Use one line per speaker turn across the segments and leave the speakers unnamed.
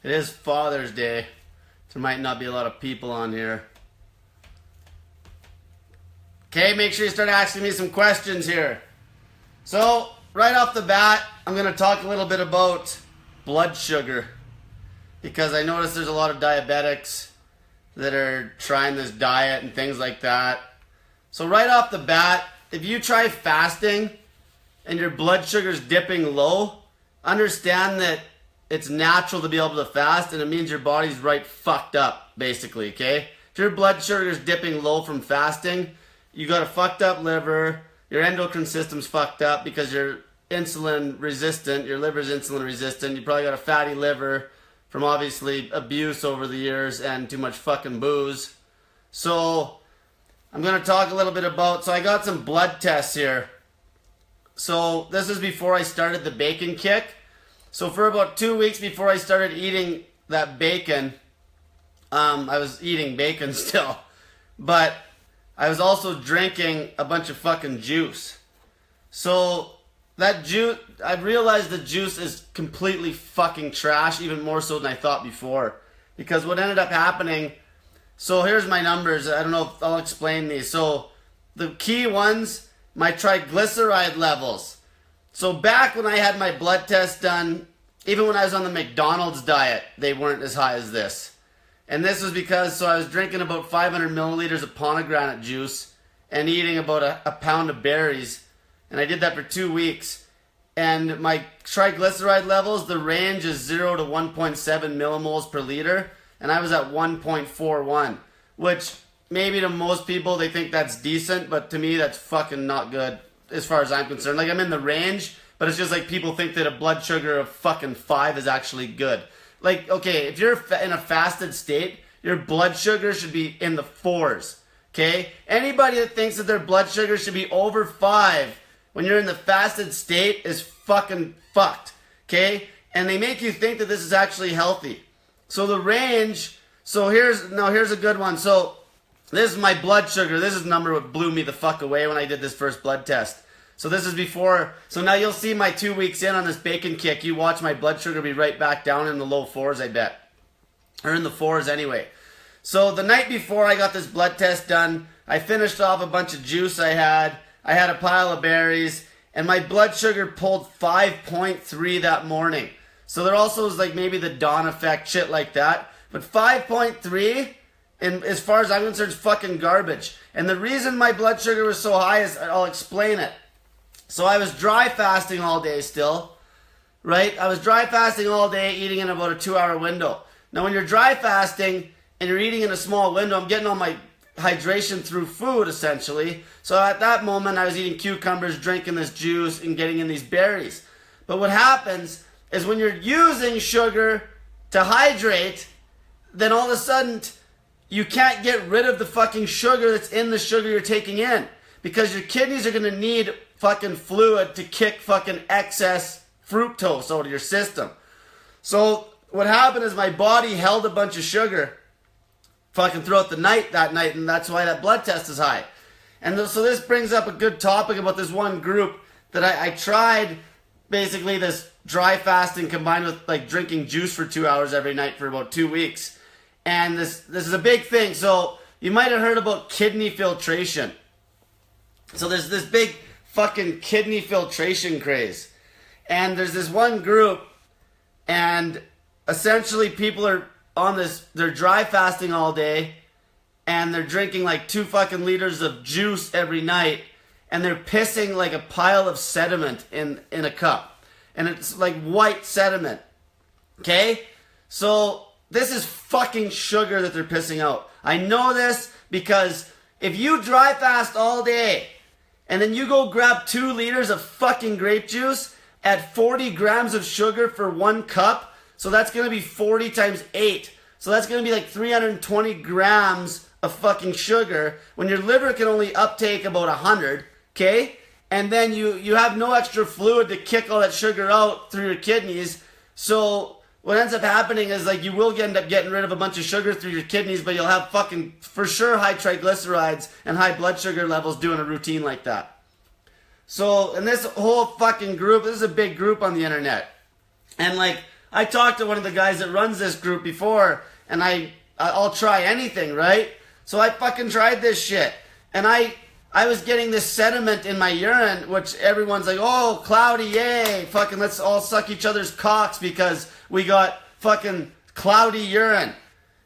It is Father's Day. There might not be a lot of people on here. Okay, make sure you start asking me some questions here. So, right off the bat, I'm going to talk a little bit about blood sugar. Because I notice there's a lot of diabetics that are trying this diet and things like that. So right off the bat, if you try fasting and your blood sugar's dipping low, understand that it's natural to be able to fast, and it means your body's right fucked up, basically, okay? If your blood sugar's dipping low from fasting, you got a fucked up liver, your endocrine system's fucked up because you're insulin resistant, your liver's insulin resistant, you probably got a fatty liver from obviously abuse over the years and too much fucking booze. So, I'm going to talk a little bit about, so I got some blood tests here. So, this is before I started the bacon kick. So, for about 2 weeks before I started eating that bacon, I was eating bacon still. But I was also drinking a bunch of fucking juice. So, that juice, I realized the juice is completely fucking trash, even more so than I thought before. Because what ended up happening, so here's my numbers, I don't know if I'll explain these. So, the key ones, my triglyceride levels. So back when I had my blood test done, even when I was on the McDonald's diet, they weren't as high as this. And this was because, so I was drinking about 500 milliliters of pomegranate juice and eating about a pound of berries. And I did that for 2 weeks. And my triglyceride levels, the range is 0 to 1.7 millimoles per liter. And I was at 1.41. Which, maybe to most people, they think that's decent. But to me, that's fucking not good as far as I'm concerned. Like, I'm in the range, but it's just like people think that a blood sugar of fucking 5 is actually good. Like, okay, if you're in a fasted state, your blood sugar should be in the 4s. Okay? Anybody that thinks that their blood sugar should be over 5 when you're in the fasted state is fucking fucked, okay? And they make you think that this is actually healthy. So the range, so here's a good one. So this is my blood sugar. This is the number that blew me the fuck away when I did this first blood test. So this is before, so now you'll see my 2 weeks in on this bacon kick. You watch my blood sugar be right back down in the low 4s, I bet. Or in the 4s anyway. So the night before I got this blood test done, I finished off a bunch of juice I had a pile of berries, and my blood sugar pulled 5.3 that morning. So there also was like maybe the dawn effect, shit like that. But 5.3, and as far as I'm concerned, is fucking garbage. And the reason my blood sugar was so high is, I'll explain it. So I was dry fasting all day still, right? I was dry fasting all day, eating in about a 2-hour window. Now when you're dry fasting and you're eating in a small window, I'm getting all my hydration through food, essentially. So at that moment, I was eating cucumbers, drinking this juice, and getting in these berries. But what happens is when you're using sugar to hydrate, then all of a sudden, you can't get rid of the fucking sugar that's in the sugar you're taking in. Because your kidneys are going to need fucking fluid to kick fucking excess fructose out of your system. So what happened is my body held a bunch of sugar fucking throughout the night that night, and that's why that blood test is high. And so this brings up a good topic about this one group that I tried, basically this dry fasting combined with like drinking juice for 2 hours every night for about 2 weeks. And this is a big thing. So you might have heard about kidney filtration. So there's this big fucking kidney filtration craze. And there's this one group, and essentially people are on this, they're dry fasting all day, and they're drinking like 2 fucking liters of juice every night, and they're pissing like a pile of sediment in a cup. And it's like white sediment. Okay? So this is fucking sugar that they're pissing out. I know this because if you dry fast all day, and then you go grab 2 liters of fucking grape juice at 40 grams of sugar for 1 cup, so that's going to be 40 times 8. So that's going to be like 320 grams of fucking sugar when your liver can only uptake about 100, okay? And then you have no extra fluid to kick all that sugar out through your kidneys. So what ends up happening is like you will end up getting rid of a bunch of sugar through your kidneys, but you'll have fucking, for sure, high triglycerides and high blood sugar levels doing a routine like that. So, and this whole fucking group, this is a big group on the internet. And like, I talked to one of the guys that runs this group before, and I'll try anything, right? So I fucking tried this shit, and I was getting this sediment in my urine, which everyone's like, oh, cloudy, yay, fucking let's all suck each other's cocks because we got fucking cloudy urine.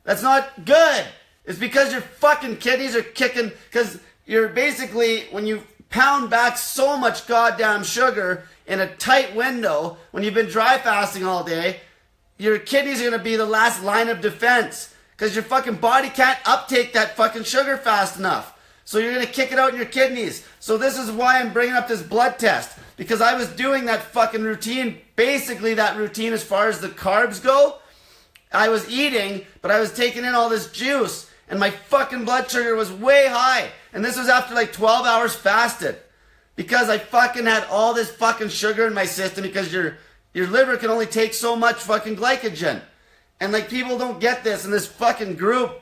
That's not good. It's because your fucking kidneys are kicking, because you're basically, when you pound back so much goddamn sugar in a tight window, when you've been dry fasting all day, your kidneys are going to be the last line of defense, because your fucking body can't uptake that fucking sugar fast enough. So you're going to kick it out in your kidneys. So this is why I'm bringing up this blood test, because I was doing that fucking routine, basically that routine as far as the carbs go. I was eating, but I was taking in all this juice, and my fucking blood sugar was way high. And this was after like 12 hours fasted. Because I fucking had all this fucking sugar in my system, because your liver can only take so much fucking glycogen. And like, people don't get this in this fucking group.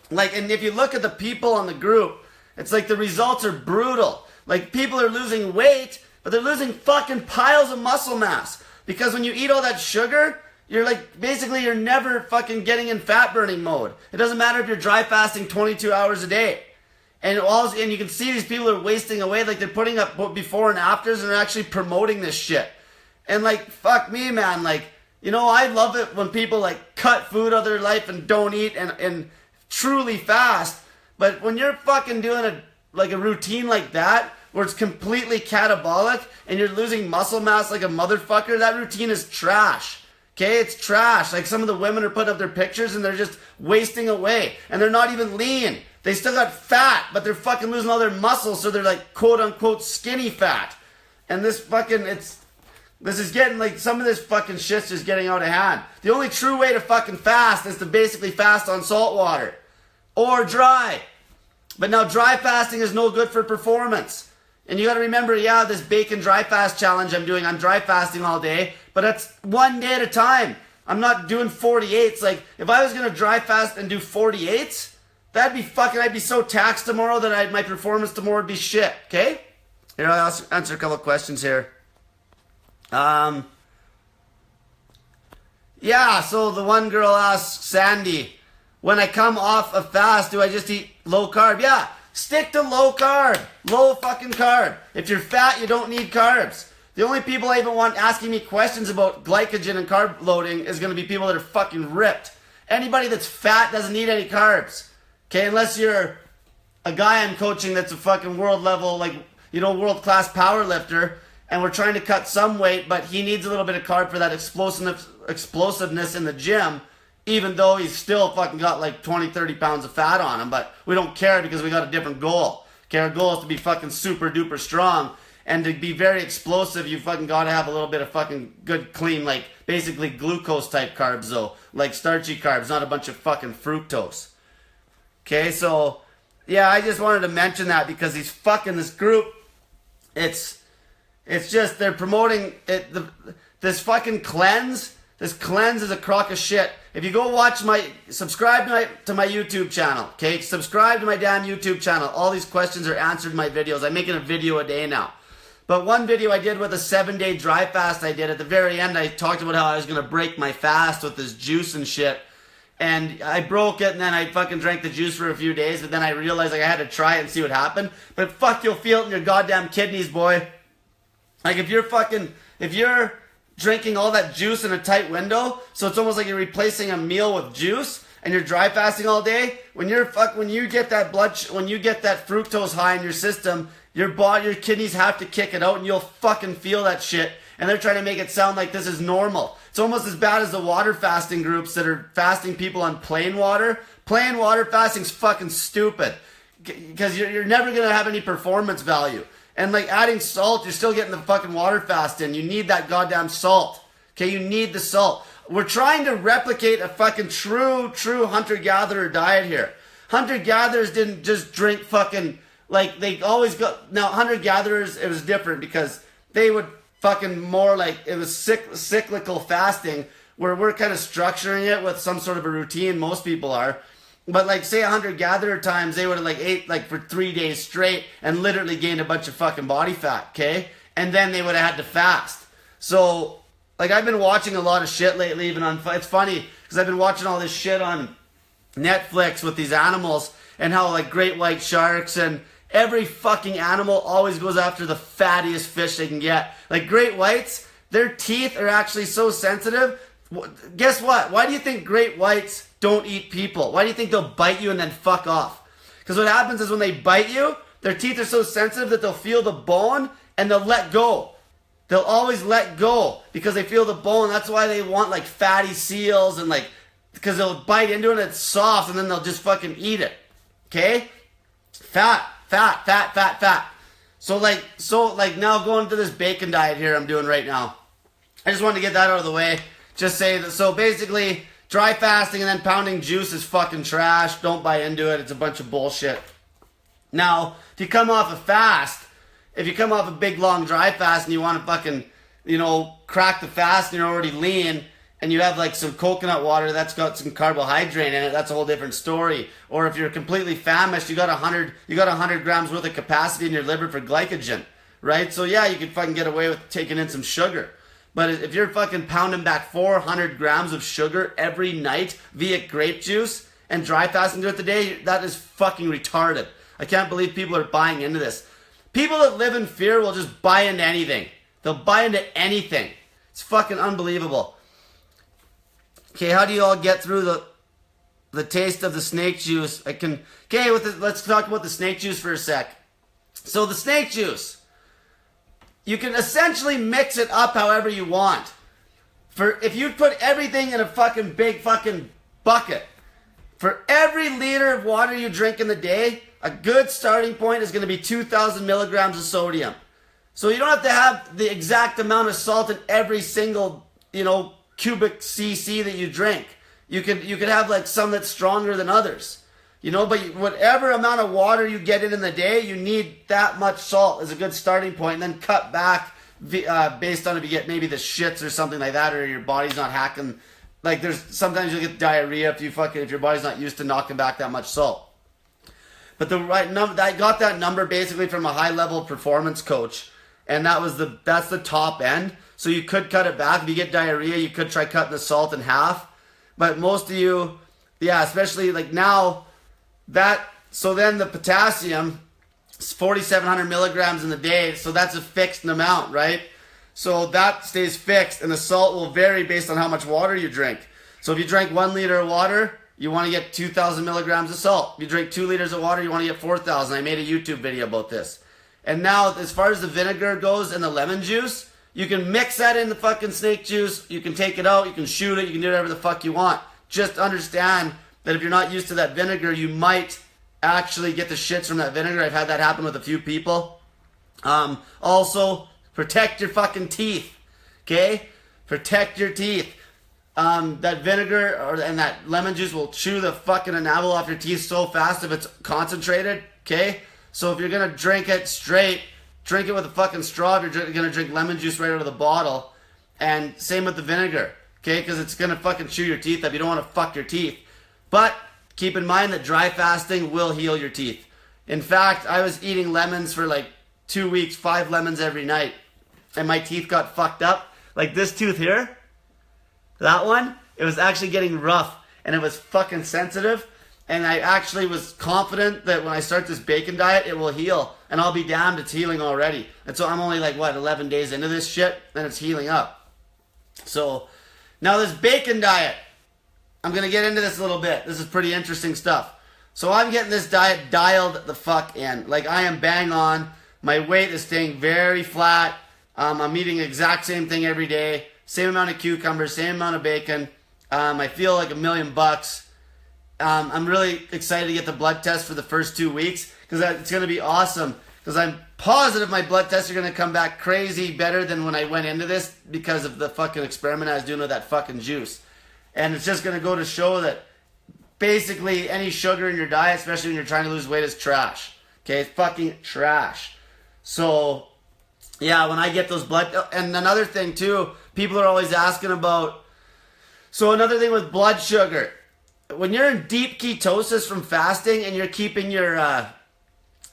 Like, and if you look at the people on the group, it's like the results are brutal. Like, people are losing weight, but they're losing fucking piles of muscle mass. Because when you eat all that sugar, you're like, basically you're never fucking getting in fat burning mode. It doesn't matter if you're dry fasting 22 hours a day. And you can see these people are wasting away, like they're putting up before and afters, and they're actually promoting this shit. And like, fuck me, man. Like, you know, I love it when people like cut food out of their life and don't eat and truly fast. But when you're fucking doing a routine like that, where it's completely catabolic and you're losing muscle mass like a motherfucker, that routine is trash. Okay, it's trash. Like, some of the women are putting up their pictures and they're just wasting away. And they're not even lean. They still got fat, but they're fucking losing all their muscles, so they're like quote unquote skinny fat. And this fucking, this is getting like, some of this fucking shit's just getting out of hand. The only true way to fucking fast is to basically fast on salt water. Or dry. But now dry fasting is no good for performance. And you gotta remember, yeah, this bacon dry fast challenge I'm doing, I'm dry fasting all day, but that's one day at a time. I'm not doing 48s. Like, if I was gonna dry fast and do 48s, I'd be so taxed tomorrow that my performance tomorrow would be shit, okay? Here, I'll answer a couple of questions here. Yeah, so the one girl asked, Sandy, when I come off a fast, do I just eat low carb? Yeah, stick to low carb. Low fucking carb. If you're fat, you don't need carbs. The only people I even want asking me questions about glycogen and carb loading is going to be people that are fucking ripped. Anybody that's fat doesn't need any carbs. Okay, unless you're a guy I'm coaching that's a fucking world level, like, you know, world class power lifter, and we're trying to cut some weight, but he needs a little bit of carb for that explosiveness in the gym, even though he's still fucking got like 20, 30 pounds of fat on him. But we don't care because we got a different goal. Okay, our goal is to be fucking super duper strong, and to be very explosive, you fucking gotta have a little bit of fucking good, clean, like, basically glucose type carbs though, like starchy carbs, not a bunch of fucking fructose. Okay, so, yeah, I just wanted to mention that because he's fucking this group. It's just, they're promoting it, this fucking cleanse. This cleanse is a crock of shit. If you go subscribe to my YouTube channel, okay? Subscribe to my damn YouTube channel. All these questions are answered in my videos. I'm making a video a day now. But one video I did with a 7-day dry fast I did, at the very end, I talked about how I was going to break my fast with this juice and shit. And I broke it, and then I fucking drank the juice for a few days, but then I realized like I had to try it and see what happened. But fuck, you'll feel it in your goddamn kidneys, boy. Like, if you're drinking all that juice in a tight window, so it's almost like you're replacing a meal with juice, and you're dry fasting all day, when you get that fructose high in your system, your kidneys have to kick it out, and you'll fucking feel that shit. And they're trying to make it sound like this is normal. It's almost as bad as the water fasting groups that are fasting people on plain water. Plain water fasting's fucking stupid, because you're never gonna have any performance value. And like, adding salt, you're still getting the fucking water fast in. You need that goddamn salt. Okay, you need the salt. We're trying to replicate a fucking true hunter-gatherer diet here. Hunter-gatherers didn't just drink fucking, like, they always got, now hunter-gatherers, it was different because they would fucking more like, it was cyclical fasting, where we're kind of structuring it with some sort of a routine, most people are. But like, say 100-gatherer times, they would have like ate like for 3 days straight and literally gained a bunch of fucking body fat, okay? And then they would have had to fast. So like I've been watching a lot of shit lately, even on, it's funny, because I've been watching all this shit on Netflix with these animals, and how like great white sharks and every fucking animal always goes after the fattiest fish they can get. Like great whites, their teeth are actually so sensitive. Guess what? Why do you think great whites don't eat people? Why do you think they'll bite you and then fuck off? Because what happens is when they bite you, their teeth are so sensitive that they'll feel the bone and they'll let go. They'll always let go because they feel the bone. That's why they want like fatty seals and like, because they'll bite into it and it's soft and then they'll just fucking eat it. Okay? Fat. So like now going to this bacon diet here I'm doing right now. I just wanted to get that out of the way. Just say that, so basically dry fasting and then pounding juice is fucking trash. Don't buy into it. It's a bunch of bullshit. Now, if you come off a fast, if you come off a big long dry fast and you want to fucking, crack the fast and you're already lean and you have like some coconut water that's got some carbohydrate in it, that's a whole different story. Or if you're completely famished, you got 100 grams worth of capacity in your liver for glycogen, right? So yeah, you can fucking get away with taking in some sugar. But if you're fucking pounding back 400 grams of sugar every night via grape juice and dry fasting throughout the day, that is fucking retarded. I can't believe people are buying into this. People that live in fear will just buy into anything. They'll buy into anything. It's fucking unbelievable. Okay, how do you all get through the taste of the snake juice? Let's talk about the snake juice for a sec. So the snake juice, you can essentially mix it up however you want. If you put everything in a fucking big fucking bucket, for every liter of water you drink in the day, a good starting point is going to be 2,000 milligrams of sodium. So you don't have to have the exact amount of salt in every single, cubic cc that you drink. You could have like some that's stronger than others. But whatever amount of water you get in the day, you need that much salt as a good starting point, and then cut back based on if you get maybe the shits or something like that, or your body's not hacking. Like sometimes you'll get diarrhea if your body's not used to knocking back that much salt. But the right number, I got that number basically from a high level performance coach, and that's the top end. So you could cut it back. If you get diarrhea, you could try cutting the salt in half. But most of you, especially like now, so then the potassium is 4,700 milligrams in the day, so that's a fixed amount, right? So that stays fixed, and the salt will vary based on how much water you drink. So if you drink 1 liter of water, you want to get 2,000 milligrams of salt. If you drink 2 liters of water, you want to get 4,000. I made a YouTube video about this. And now, as far as the vinegar goes and the lemon juice, you can mix that in the fucking snake juice. You can take it out. You can shoot it. You can do whatever the fuck you want. Just understand that if you're not used to that vinegar, you might actually get the shits from that vinegar. I've had that happen with a few people. Also, protect your fucking teeth. Okay? Protect your teeth. That vinegar and that lemon juice will chew the fucking enamel off your teeth so fast if it's concentrated. Okay? So if you're going to drink it straight, drink it with a fucking straw if you're going to drink lemon juice right out of the bottle. And same with the vinegar. Okay? Because it's going to fucking chew your teeth up. You don't want to fuck your teeth. But keep in mind that dry fasting will heal your teeth. In fact, I was eating lemons for like 2 weeks, 5 lemons every night. And my teeth got fucked up. Like this tooth here, that one, it was actually getting rough. And it was fucking sensitive. And I actually was confident that when I start this bacon diet, it will heal. And I'll be damned, it's healing already. And so I'm only like, 11 days into this shit, and it's healing up. So, now this bacon diet, I'm going to get into this a little bit. This is pretty interesting stuff. So I'm getting this diet dialed the fuck in. Like I am bang on. My weight is staying very flat. I'm eating the exact same thing every day. Same amount of cucumbers, same amount of bacon. I feel like $1,000,000. I'm really excited to get the blood test for the first 2 weeks because it's going to be awesome. Because I'm positive my blood tests are going to come back crazy better than when I went into this because of the fucking experiment I was doing with that fucking juice. And it's just going to go to show that basically any sugar in your diet, especially when you're trying to lose weight, is trash. Okay, it's fucking trash. So, yeah, when I get those blood... And another thing, too, people are always asking about... So another thing with blood sugar. When you're in deep ketosis from fasting and you're keeping your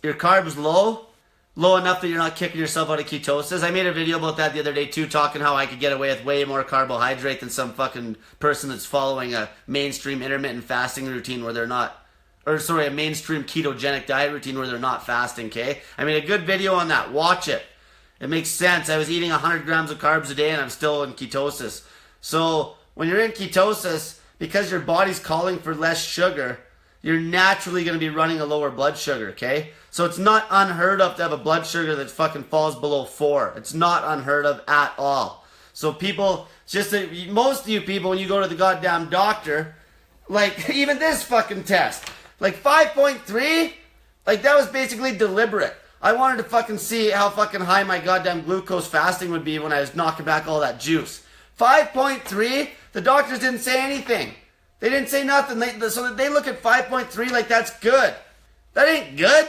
carbs low, low enough that you're not kicking yourself out of ketosis. I made a video about that the other day too, talking how I could get away with way more carbohydrate than some fucking person that's following a mainstream intermittent fasting routine where they're not, or sorry, a mainstream ketogenic diet routine where they're not fasting, okay? I made a good video on that. Watch it. It makes sense. I was eating 100 grams of carbs a day and I'm still in ketosis. So when you're in ketosis, because your body's calling for less sugar, you're naturally going to be running a lower blood sugar, okay? So it's not unheard of to have a blood sugar that fucking falls below 4. It's not unheard of at all. So people, just most of you people, when you go to the goddamn doctor, like even this fucking test, like 5.3, like that was basically deliberate. I wanted to fucking see how fucking high my goddamn glucose fasting would be when I was knocking back all that juice. 5.3, the doctors didn't say anything. They didn't say nothing. So they look at 5.3 like that's good. That ain't good.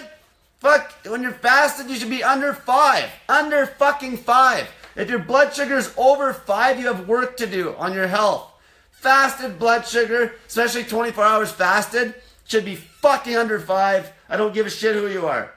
Fuck, when you're fasted, you should be under 5. Under fucking 5. If your blood sugar is over 5, you have work to do on your health. Fasted blood sugar, especially 24 hours fasted, should be fucking under 5. I don't give a shit who you are.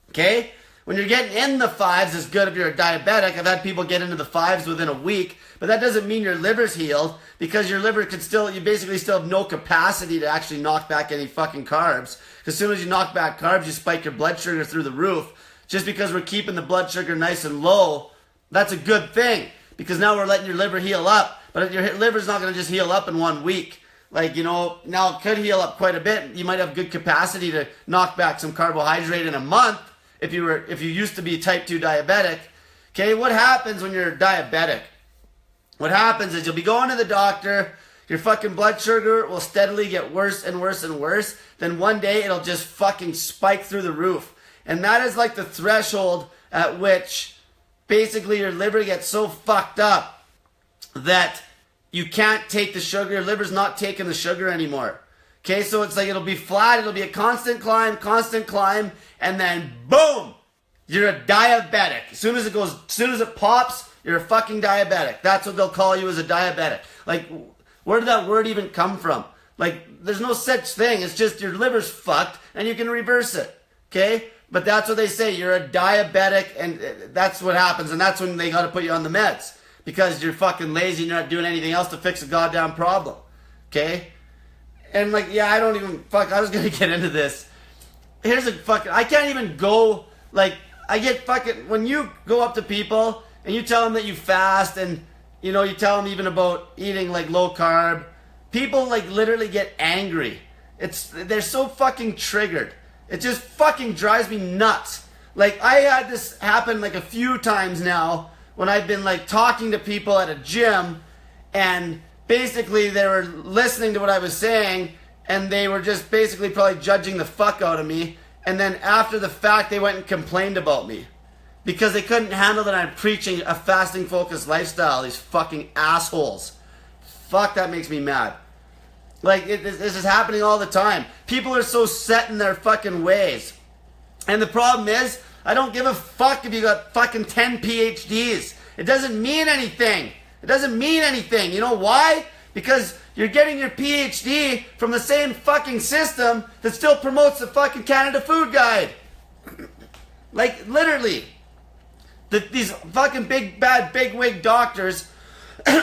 Okay? When you're getting in the 5s, it's good if you're a diabetic. I've had people get into the 5s within a week, but that doesn't mean your liver's healed, because your liver could still, you basically still have no capacity to actually knock back any fucking carbs. As soon as you knock back carbs, you spike your blood sugar through the roof. Just because we're keeping the blood sugar nice and low, that's a good thing, because now we're letting your liver heal up. But your liver's not going to just heal up in 1 week. Like, you know, now it could heal up quite a bit. You might have good capacity to knock back some carbohydrate in a month if you used to be type 2 diabetic. Okay, what happens when you're diabetic? What happens is you'll be going to the doctor, your fucking blood sugar will steadily get worse and worse and worse. Then one day it'll just fucking spike through the roof. And that is like the threshold at which basically your liver gets so fucked up that you can't take the sugar. Your liver's not taking the sugar anymore. Okay, so it's like it'll be flat, it'll be a constant climb, and then boom, you're a diabetic. As soon as it pops, you're a fucking diabetic. That's what they'll call you, as a diabetic. Like, where did that word even come from? Like, there's no such thing. It's just your liver's fucked and you can reverse it. Okay? But that's what they say. You're a diabetic, and that's what happens. And that's when they got to put you on the meds, because you're fucking lazy and you're not doing anything else to fix a goddamn problem. Okay? And like, yeah, I don't even, I was going to get into this. Here's a fucking, I can't even go, like, I get fucking, when you go up to people and you tell them that you fast, and, you know, you tell them even about eating like low carb, people like literally get angry. They're so fucking triggered. It just fucking drives me nuts. Like, I had this happen like a few times now when I've been like talking to people at a gym, and basically they were listening to what I was saying, and they were just basically probably judging the fuck out of me. And then after the fact, they went and complained about me because they couldn't handle that I'm preaching a fasting focused lifestyle. These fucking assholes. Fuck, that makes me mad. Like, this is happening all the time. People are so set in their fucking ways. And the problem is, I don't give a fuck if you got fucking 10 PhDs. It doesn't mean anything. It doesn't mean anything. You know why? Because you're getting your PhD from the same fucking system that still promotes the fucking Canada Food Guide. Like, literally. These fucking big, bad, big wig doctors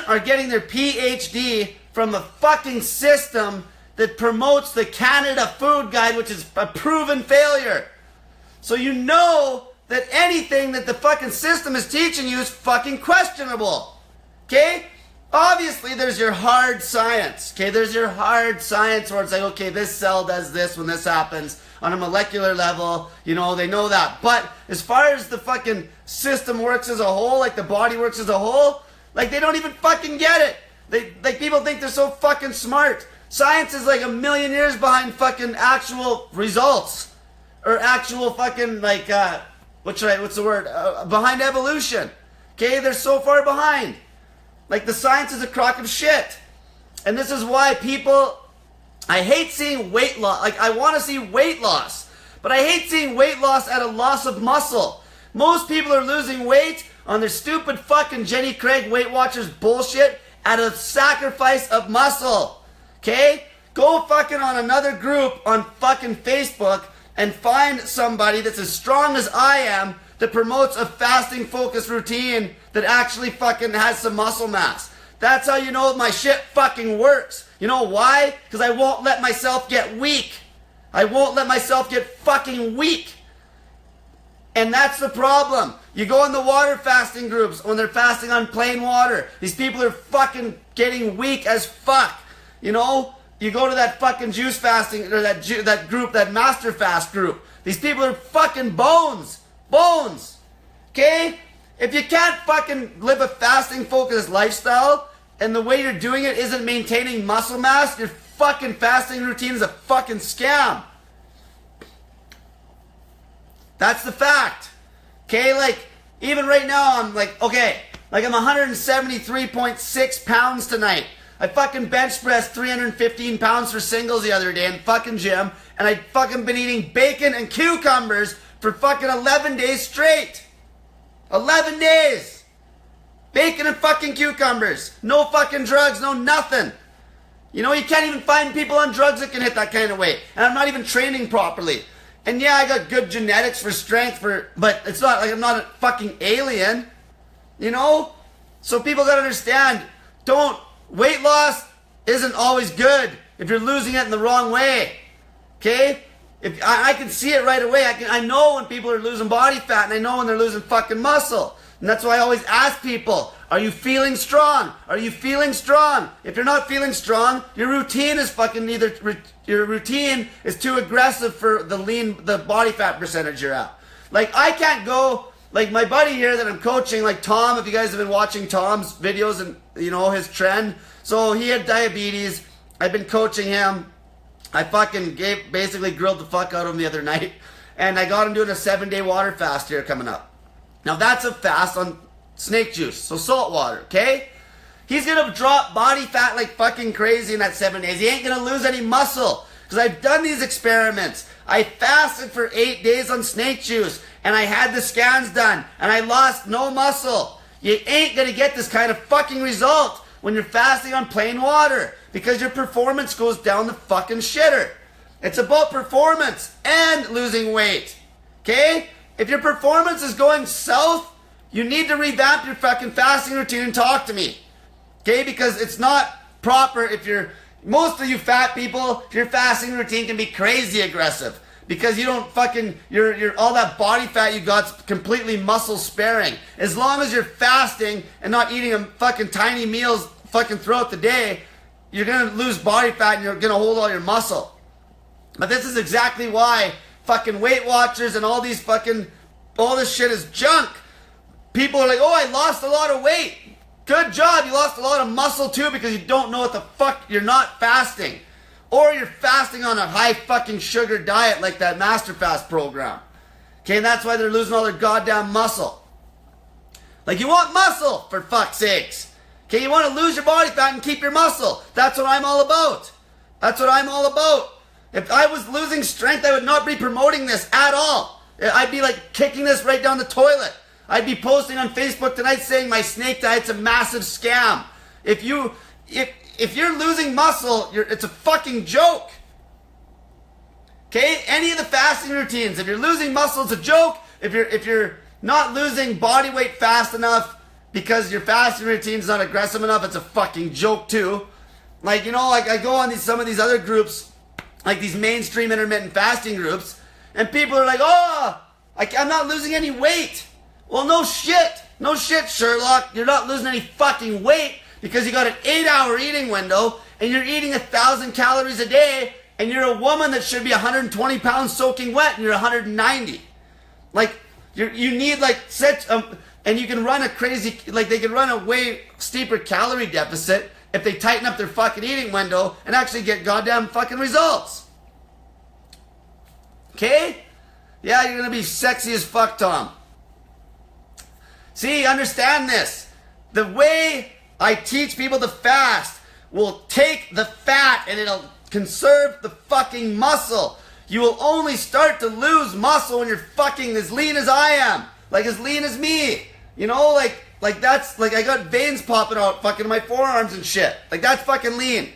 are getting their PhD from the fucking system that promotes the Canada Food Guide, which is a proven failure. So you know that anything that the fucking system is teaching you is fucking questionable. Okay? Obviously, there's your hard science. Okay? There's your hard science where it's like, okay, this cell does this when this happens. On a molecular level, you know, they know that. But as far as the fucking system works as a whole, like the body works as a whole, like they don't even fucking get it. Like people think they're so fucking smart. Science is like a million years behind fucking actual results. Or actual fucking like, what's the word? Behind evolution. Okay, they're so far behind. Like the science is a crock of shit. And this is why people, I hate seeing weight loss. Like I want to see weight loss. But I hate seeing weight loss at a loss of muscle. Most people are losing weight on their stupid fucking Jenny Craig Weight Watchers bullshit at a sacrifice of muscle. Okay? Go fucking on another group on fucking Facebook and find somebody that's as strong as I am that promotes a fasting focused routine that actually fucking has some muscle mass. That's how you know my shit fucking works. You know why? Because I won't let myself get weak. I won't let myself get fucking weak. And that's the problem. You go in the water fasting groups when they're fasting on plain water. These people are fucking getting weak as fuck. You know? You go to that fucking juice fasting, or that group, that master fast group. These people are fucking bones. Bones. Okay? If you can't fucking live a fasting focused lifestyle, and the way you're doing it isn't maintaining muscle mass, your fucking fasting routine is a fucking scam. That's the fact. Okay, like, even right now, I'm like, okay, like I'm 173.6 pounds tonight. I fucking bench pressed 315 pounds for singles the other day in fucking gym, and I fucking been eating bacon and cucumbers for fucking 11 days straight. 11 days. Bacon and fucking cucumbers. No fucking drugs, no nothing. You know, you can't even find people on drugs that can hit that kind of weight. And I'm not even training properly. And yeah, I got good genetics for strength, but it's not like I'm not a fucking alien. You know? So people gotta understand, weight loss isn't always good if you're losing it in the wrong way. Okay? If I can see it right away. I know when people are losing body fat, and I know when they're losing fucking muscle. And that's why I always ask people, are you feeling strong? Are you feeling strong? If you're not feeling strong, your routine is fucking your routine is too aggressive for the body fat percentage you're at. Like, I can't go, like my buddy here that I'm coaching, like Tom, if you guys have been watching Tom's videos and, you know, his trend. So he had diabetes. I've been coaching him. I fucking basically grilled the fuck out of him the other night. And I got him doing a 7-day water fast here coming up. Now that's a fast on snake juice, so salt water, okay? He's gonna drop body fat like fucking crazy in that 7 days. He ain't gonna lose any muscle. Because I've done these experiments. I fasted for 8 days on snake juice, and I had the scans done, and I lost no muscle. You ain't gonna get this kind of fucking result when you're fasting on plain water, because your performance goes down the fucking shitter. It's about performance and losing weight, okay? If your performance is going south, you need to revamp your fucking fasting routine and talk to me. Okay? Because it's not proper if most of you fat people, your fasting routine can be crazy aggressive. Because you don't fucking, all that body fat you got's completely muscle sparing. As long as you're fasting and not eating a fucking tiny meals fucking throughout the day, you're gonna lose body fat and you're gonna hold all your muscle. But this is exactly why fucking Weight Watchers and all this shit is junk. People are like, oh, I lost a lot of weight. Good job, you lost a lot of muscle too because you don't know what the fuck, you're not fasting. Or you're fasting on a high fucking sugar diet like that Master Fast program. Okay, and that's why they're losing all their goddamn muscle. Like, you want muscle, for fuck's sakes. Okay, you want to lose your body fat and keep your muscle. That's what I'm all about. That's what I'm all about. If I was losing strength, I would not be promoting this at all. I'd be like kicking this right down the toilet. I'd be posting on Facebook tonight saying my snake diet's a massive scam. If you're losing muscle, it's a fucking joke. Okay? Any of the fasting routines, if you're losing muscle, it's a joke. If you're not losing body weight fast enough because your fasting routine's not aggressive enough, it's a fucking joke too. Like, you know, like I go on some of these other groups, like these mainstream intermittent fasting groups, and people are like, oh, I'm not losing any weight. Well, no shit. No shit, Sherlock. You're not losing any fucking weight because you got an 8-hour eating window and you're eating 1,000 calories a day and you're a woman that should be 120 pounds soaking wet and you're 190. Like, you need like and you can run a crazy, like they can run a way steeper calorie deficit if they tighten up their fucking eating window and actually get goddamn fucking results. Okay? Yeah, you're gonna be sexy as fuck, Tom. See, understand this. The way I teach people to fast will take the fat and it'll conserve the fucking muscle. You will only start to lose muscle when you're fucking as lean as I am. Like as lean as me. You know, like that's, like I got veins popping out fucking in my forearms and shit. Like that's fucking lean.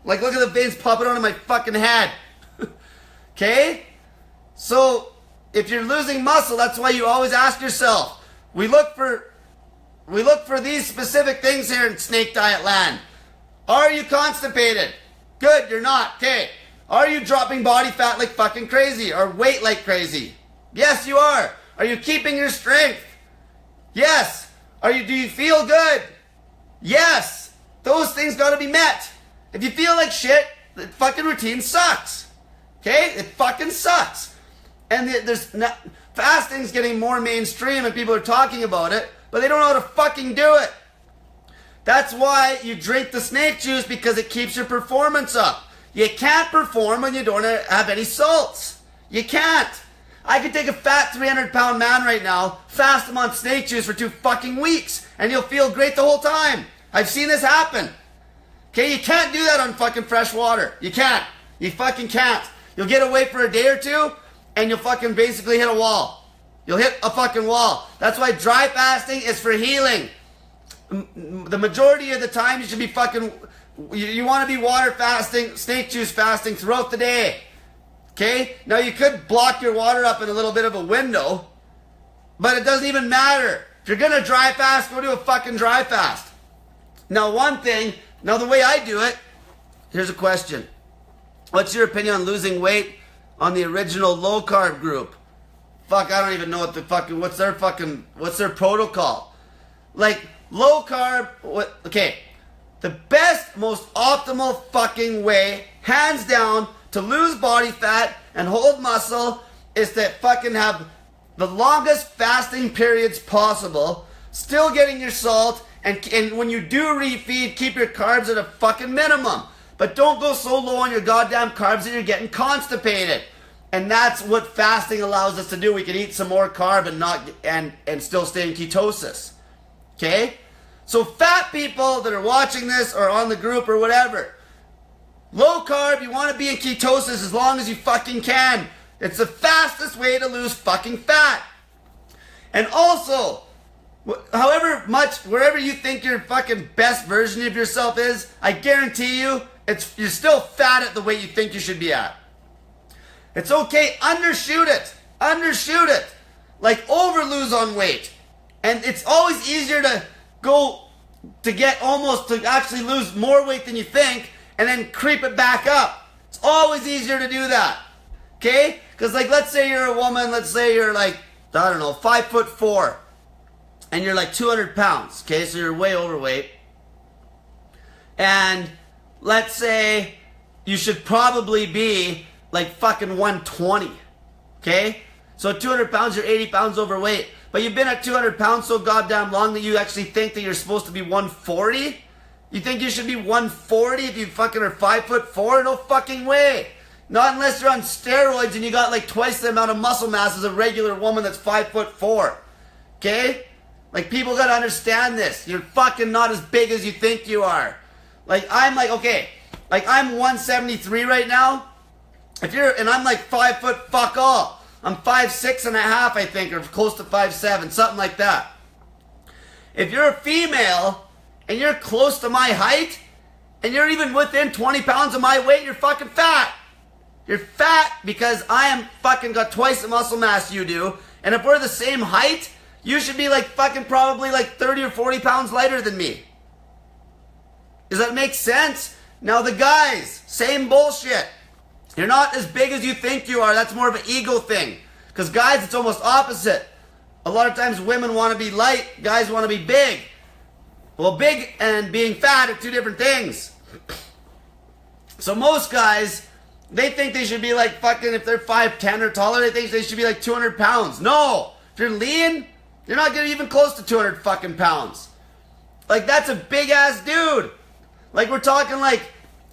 Like look at the veins popping out of my fucking head. Okay? So if you're losing muscle, that's why you always ask yourself, we look for these specific things here in snake diet land. Are you constipated? Good, you're not. Okay. Are you dropping body fat like fucking crazy or weight like crazy? Yes, you are. Are you keeping your strength? Yes. Do you feel good? Yes. Those things got to be met. If you feel like shit, the fucking routine sucks. Okay? It fucking sucks. And fasting's getting more mainstream and people are talking about it, but they don't know how to fucking do it. That's why you drink the snake juice, because it keeps your performance up. You can't perform when you don't have any salts. You can't. I could take a fat 300-pound man right now, fast him on snake juice for 2 fucking weeks, and he'll feel great the whole time. I've seen this happen. Okay, you can't do that on fucking fresh water. You can't. You fucking can't. You'll get away for a day or two, and you'll fucking basically hit a wall. You'll hit a fucking wall. That's why dry fasting is for healing. The majority of the time you should be fucking... You want to be water fasting, snake juice fasting throughout the day. Okay? Now you could block your water up in a little bit of a window, but it doesn't even matter. If you're going to dry fast, go do a fucking dry fast. Now the way I do it, here's a question. What's your opinion on losing weight on the original low carb group? Fuck, I don't even know what's their protocol? Like, low carb, okay. The best, most optimal fucking way, hands down, to lose body fat and hold muscle is to fucking have the longest fasting periods possible, still getting your salt, and when you do refeed, keep your carbs at a fucking minimum. But don't go so low on your goddamn carbs that you're getting constipated. And that's what fasting allows us to do. We can eat some more carb and still stay in ketosis. Okay? So fat people that are watching this or on the group or whatever, low carb, you want to be in ketosis as long as you fucking can. It's the fastest way to lose fucking fat. And also, wherever you think your fucking best version of yourself is, I guarantee you, you're still fat at the weight you think you should be at. It's okay, undershoot it. Undershoot it. Like over lose on weight. And it's always easier to actually lose more weight than you think and then creep it back up. It's always easier to do that. Okay? Because like, let's say you're a woman, let's say you're like, I don't know, 5'4", and you're like 200 pounds. Okay? So you're way overweight. And let's say you should probably be like fucking 120. Okay? So 200 pounds, you're 80 pounds overweight. But you've been at 200 pounds so goddamn long that you actually think that you're supposed to be 140? You think you should be 140 if you fucking are 5'4"? No fucking way. Not unless you're on steroids and you got like twice the amount of muscle mass as a regular woman that's 5'4". Okay? Like, people gotta understand this. You're fucking not as big as you think you are. Like, I'm 173 right now. And I'm like 5 foot fuck all. I'm 5'6.5", I think, or close to 5'7", something like that. If you're a female and you're close to my height and you're even within 20 pounds of my weight, you're fucking fat. You're fat because I am fucking got twice the muscle mass you do. And if we're the same height, you should be like fucking probably like 30 or 40 pounds lighter than me. Does that make sense? Now the guys, same bullshit. You're not as big as you think you are. That's more of an ego thing. Because guys, it's almost opposite. A lot of times women want to be light, guys want to be big. Well, big and being fat are two different things. So most guys, they think they should be like fucking, if they're 5'10" or taller, they think they should be like 200 pounds. No! If you're lean, you're not getting even close to 200 fucking pounds. Like, that's a big ass dude. Like, we're talking like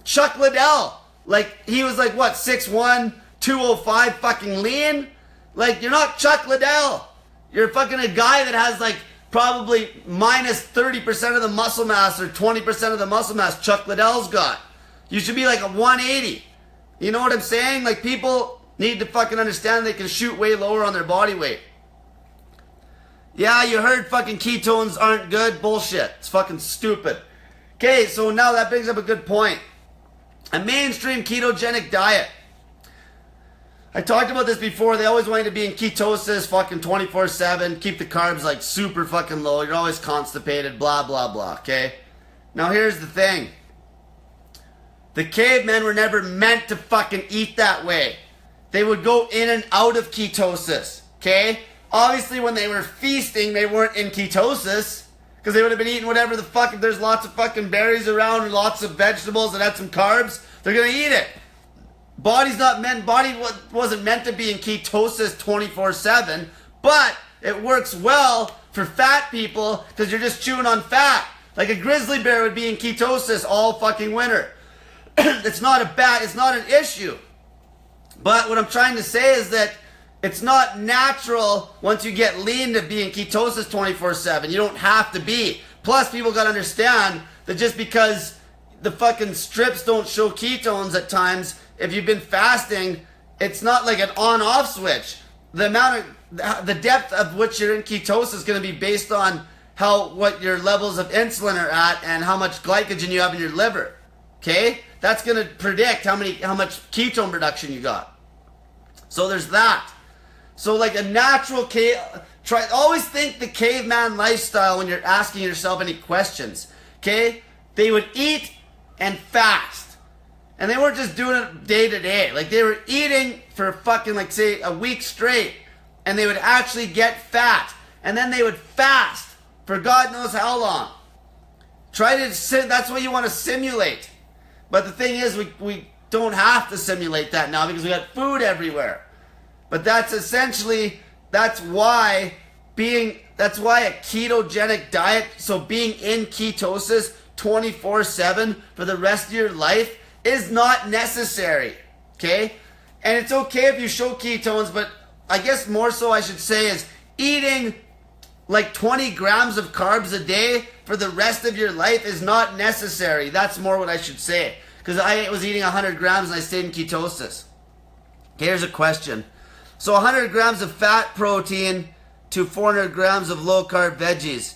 Chuck Liddell. Like, he was like, what, 6'1", 205 fucking lean? Like, you're not Chuck Liddell. You're fucking a guy that has like probably minus 30% of the muscle mass or 20% of the muscle mass Chuck Liddell's got. You should be like a 180. You know what I'm saying? Like, people need to fucking understand they can shoot way lower on their body weight. Yeah, you heard fucking ketones aren't good. Bullshit. It's fucking stupid. Okay, so now that brings up a good point. A mainstream ketogenic diet. I talked about this before. They always want you to be in ketosis fucking 24/7. Keep the carbs like super fucking low. You're always constipated, blah, blah, blah, okay? Now here's the thing. The cavemen were never meant to fucking eat that way. They would go in and out of ketosis, okay? Obviously when they were feasting, they weren't in ketosis because they would have been eating whatever the fuck. If there's lots of fucking berries around and lots of vegetables that had some carbs, they're gonna eat it. Body wasn't meant to be in ketosis 24/7, but it works well for fat people because you're just chewing on fat. Like a grizzly bear would be in ketosis all fucking winter. It's not an issue. But what I'm trying to say is that it's not natural once you get lean to be in ketosis 24/7. You don't have to be. Plus, people gotta understand that just because the fucking strips don't show ketones at times, if you've been fasting, it's not like an on-off switch. The depth of which you're in ketosis is going to be based on what your levels of insulin are at and how much glycogen you have in your liver. Okay? That's going to predict how much ketone production you got. So there's that. So like a natural always think the caveman lifestyle when you're asking yourself any questions. Okay? They would eat and fast. And they weren't just doing it day to day. Like they were eating for fucking like say a week straight. And they would actually get fat. And then they would fast for God knows how long. That's what you want to simulate. But the thing is we don't have to simulate that now because we got food everywhere. But that's why a ketogenic diet, so being in ketosis 24/7 for the rest of your life is not necessary, okay? And it's okay if you show ketones, but I guess more so I should say is eating like 20 grams of carbs a day for the rest of your life is not necessary. That's more what I should say. Because I was eating 100 grams and I stayed in ketosis. Okay, here's a question. So 100 grams of fat protein to 400 grams of low carb veggies.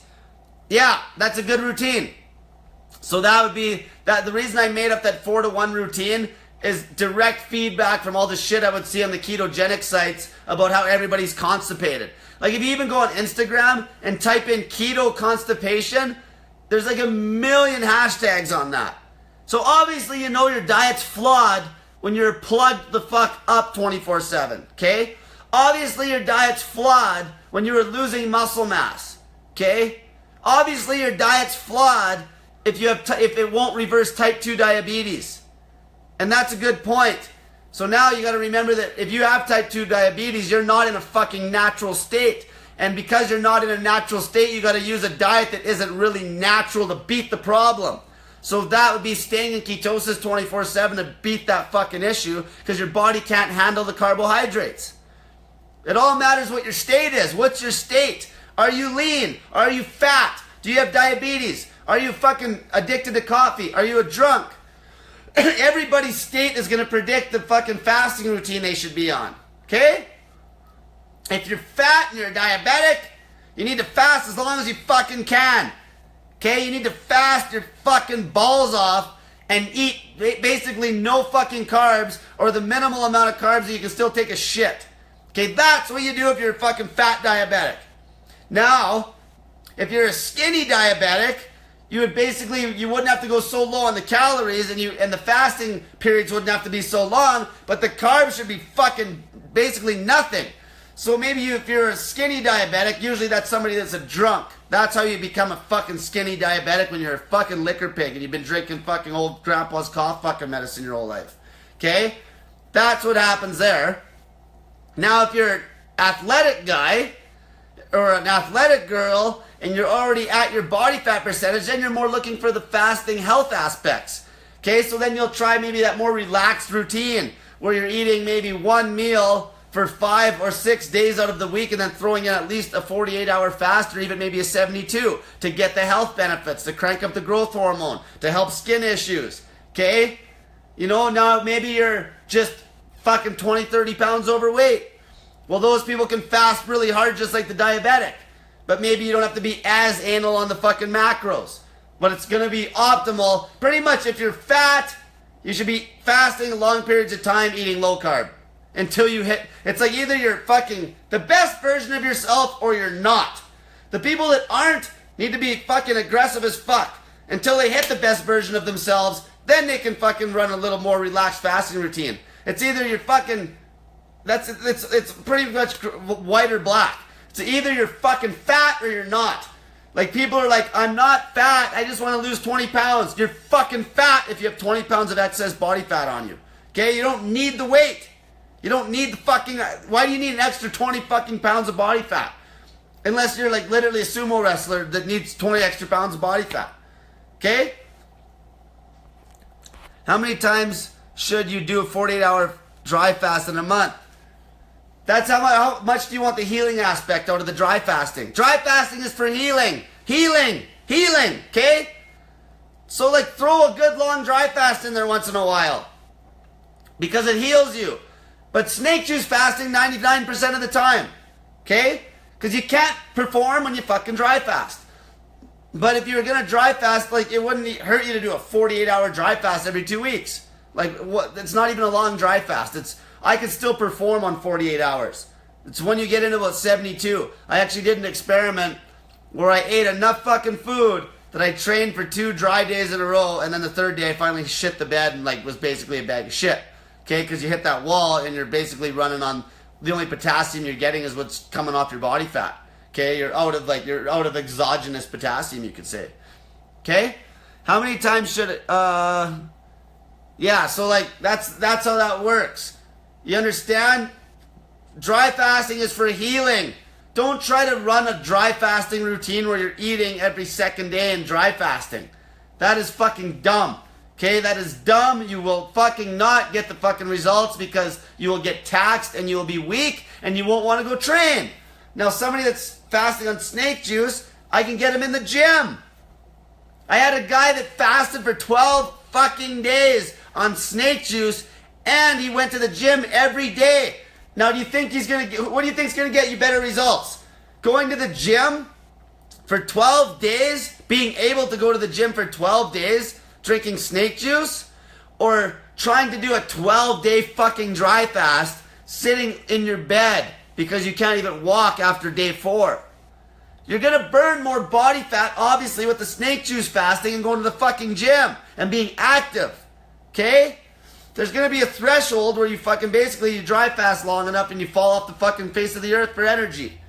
Yeah, that's a good routine. So that would be the reason I made up that 4-to-1 routine is direct feedback from all the shit I would see on the ketogenic sites about how everybody's constipated. Like if you even go on Instagram and type in keto constipation, there's like 1 million hashtags on that. So obviously you know your diet's flawed when you're plugged the fuck up 24/7, okay? Obviously your diet's flawed when you were losing muscle mass, okay? Obviously your diet's flawed if it won't reverse type 2 diabetes. And that's a good point. So now you got to remember that if you have type 2 diabetes, you're not in a fucking natural state. And because you're not in a natural state, you got to use a diet that isn't really natural to beat the problem. So that would be staying in ketosis 24/7 to beat that fucking issue because your body can't handle the carbohydrates. It all matters what your state is. What's your state? Are you lean? Are you fat? Do you have diabetes? Are you fucking addicted to coffee? Are you a drunk? Everybody's state is going to predict the fucking fasting routine they should be on. Okay? If you're fat and you're diabetic, you need to fast as long as you fucking can. Okay? You need to fast your fucking balls off and eat basically no fucking carbs or the minimal amount of carbs that you can still take a shit. Okay? That's what you do if you're a fucking fat diabetic. Now, if you're a skinny diabetic, you wouldn't have to go so low on the calories and the fasting periods wouldn't have to be so long, but the carbs should be fucking basically nothing. So maybe if you're a skinny diabetic, usually that's somebody that's a drunk. That's how you become a fucking skinny diabetic, when you're a fucking liquor pig and you've been drinking fucking old grandpa's cough fucking medicine your whole life. Okay? That's what happens there. Now if you're an athletic guy or an athletic girl and you're already at your body fat percentage, then you're more looking for the fasting health aspects. Okay, so then you'll try maybe that more relaxed routine where you're eating maybe one meal for 5 or 6 days out of the week and then throwing in at least a 48-hour fast or even maybe a 72 to get the health benefits, to crank up the growth hormone, to help skin issues. Okay? You know, now maybe you're just fucking 20, 30 pounds overweight. Well, those people can fast really hard just like the diabetic. But maybe you don't have to be as anal on the fucking macros. But it's going to be optimal. Pretty much if you're fat, you should be fasting long periods of time, eating low carb. until you hit. It's like either you're fucking the best version of yourself or you're not. The people that aren't need to be fucking aggressive as fuck until they hit the best version of themselves. Then they can fucking run a little more relaxed fasting routine. It's either you're fucking, it's pretty much white or black. It's either you're fucking fat or you're not. Like people are like, I'm not fat, I just want to lose 20 pounds. You're fucking fat if you have 20 pounds of excess body fat on you. Okay, you don't need the weight. You don't need the fucking, why do you need an extra 20 fucking pounds of body fat? Unless you're like literally a sumo wrestler that needs 20 extra pounds of body fat. Okay? How many times should you do a 48-hour dry fast in a month? That's how much do you want the healing aspect out of the dry fasting? Dry fasting is for healing. Healing. Healing. Okay? So like throw a good long dry fast in there once in a while. Because it heals you. But snake juice fasting 99% of the time. Okay? Because you can't perform when you fucking dry fast. But if you were going to dry fast, like it wouldn't hurt you to do a 48-hour dry fast every 2 weeks. Like what? It's not even a long dry fast. I could still perform on 48 hours. It's when you get into about 72. I actually did an experiment where I ate enough fucking food that I trained for 2 dry days in a row, and then the third day I finally shit the bed and like was basically a bag of shit. Okay, because you hit that wall and you're basically running on the only potassium you're getting is what's coming off your body fat. Okay, you're out of exogenous potassium, you could say. Okay, how many times should it? Yeah, so like that's how that works. You understand? Dry fasting is for healing. Don't try to run a dry fasting routine where you're eating every second day and dry fasting. That is fucking dumb. Okay, that is dumb. You will fucking not get the fucking results because you will get taxed and you will be weak and you won't want to go train. Now, somebody that's fasting on snake juice, I can get him in the gym. I had a guy that fasted for 12 fucking days on snake juice and he went to the gym every day. Now, what do you think is going to get you better results? Going to the gym for 12 days, being able to go to the gym for 12 days, drinking snake juice, or trying to do a 12-day fucking dry fast, sitting in your bed because you can't even walk after day 4. You're going to burn more body fat, obviously, with the snake juice fasting and going to the fucking gym and being active. Okay? There's going to be a threshold where you fucking basically you dry fast long enough and you fall off the fucking face of the earth for energy.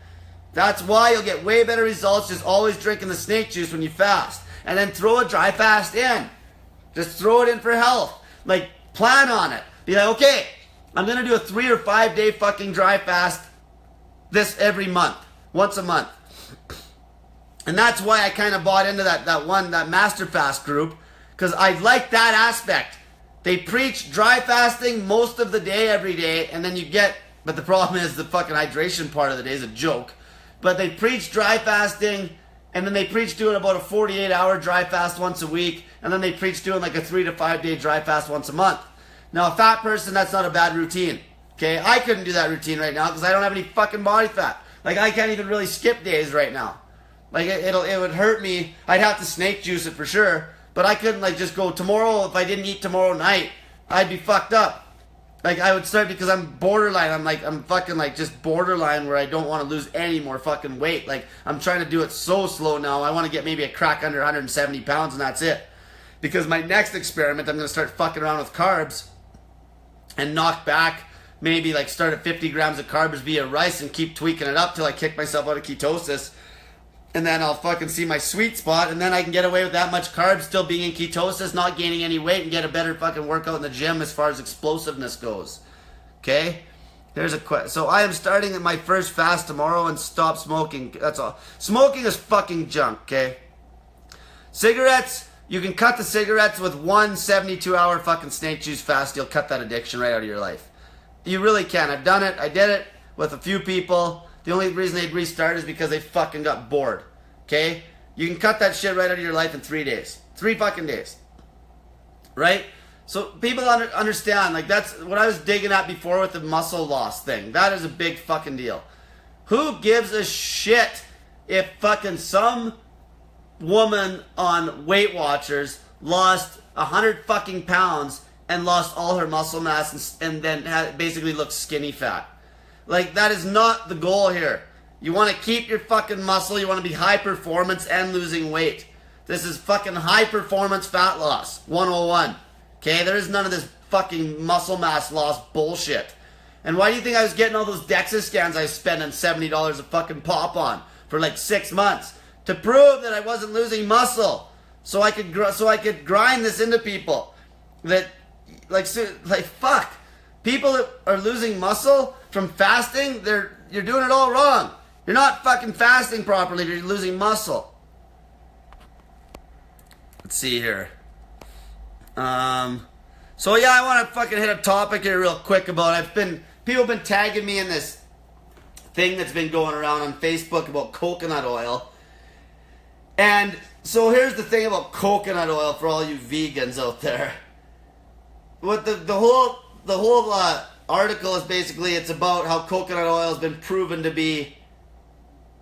That's why you'll get way better results just always drinking the snake juice when you fast. And then throw a dry fast in. Just throw it in for health. Like, plan on it. Be like, okay, I'm going to do a 3 or 5 day fucking dry fast this every month. Once a month. And that's why I kind of bought into that Master Fast group. Because I like that aspect. They preach dry fasting most of the day, every day, and then you get, but the problem is the fucking hydration part of the day is a joke. But they preach dry fasting, and then they preach doing about a 48-hour dry fast once a week, and then they preach doing like a 3 to 5 day dry fast once a month. Now, a fat person, that's not a bad routine. Okay, I couldn't do that routine right now because I don't have any fucking body fat. Like, I can't even really skip days right now. Like, it would hurt me. I'd have to snake juice it for sure. But I couldn't like just go tomorrow. If I didn't eat tomorrow night, I'd be fucked up. Like I would start because I'm borderline. I'm fucking like just borderline where I don't want to lose any more fucking weight. Like I'm trying to do it so slow now. I want to get maybe a crack under 170 pounds and that's it. Because my next experiment, I'm going to start fucking around with carbs and knock back maybe like start at 50 grams of carbs via rice and keep tweaking it up till I kick myself out of ketosis. And then I'll fucking see my sweet spot, and then I can get away with that much carbs, still being in ketosis, not gaining any weight, and get a better fucking workout in the gym as far as explosiveness goes. Okay? There's a question. So I am starting my first fast tomorrow and stop smoking. That's all. Smoking is fucking junk, okay? Cigarettes, you can cut the cigarettes with one 72-hour fucking snake juice fast. You'll cut that addiction right out of your life. You really can. I've done it. I did it with a few people. The only reason they'd restart is because they fucking got bored. Okay? You can cut that shit right out of your life in 3 days. 3 fucking days. Right? So people understand. Like that's what I was digging at before with the muscle loss thing. That is a big fucking deal. Who gives a shit if fucking some woman on Weight Watchers lost 100 fucking pounds and lost all her muscle mass and then basically looked skinny fat. Like, that is not the goal here. You want to keep your fucking muscle. You want to be high performance and losing weight. This is fucking high performance fat loss 101. Okay, there is none of this fucking muscle mass loss bullshit. And why do you think I was getting all those DEXA scans I was spending $70 a fucking pop on for like 6 months? To prove that I wasn't losing muscle. So I could grind this into people. That, like fuck. People that are losing muscle from fasting, you're doing it all wrong. You're not fucking fasting properly, you're losing muscle. Let's see here. So yeah, I want to fucking hit a topic here real quick about people have been tagging me in this thing that's been going around on Facebook about coconut oil. And so here's the thing about coconut oil for all you vegans out there. What the whole article is basically, it's about how coconut oil has been proven to be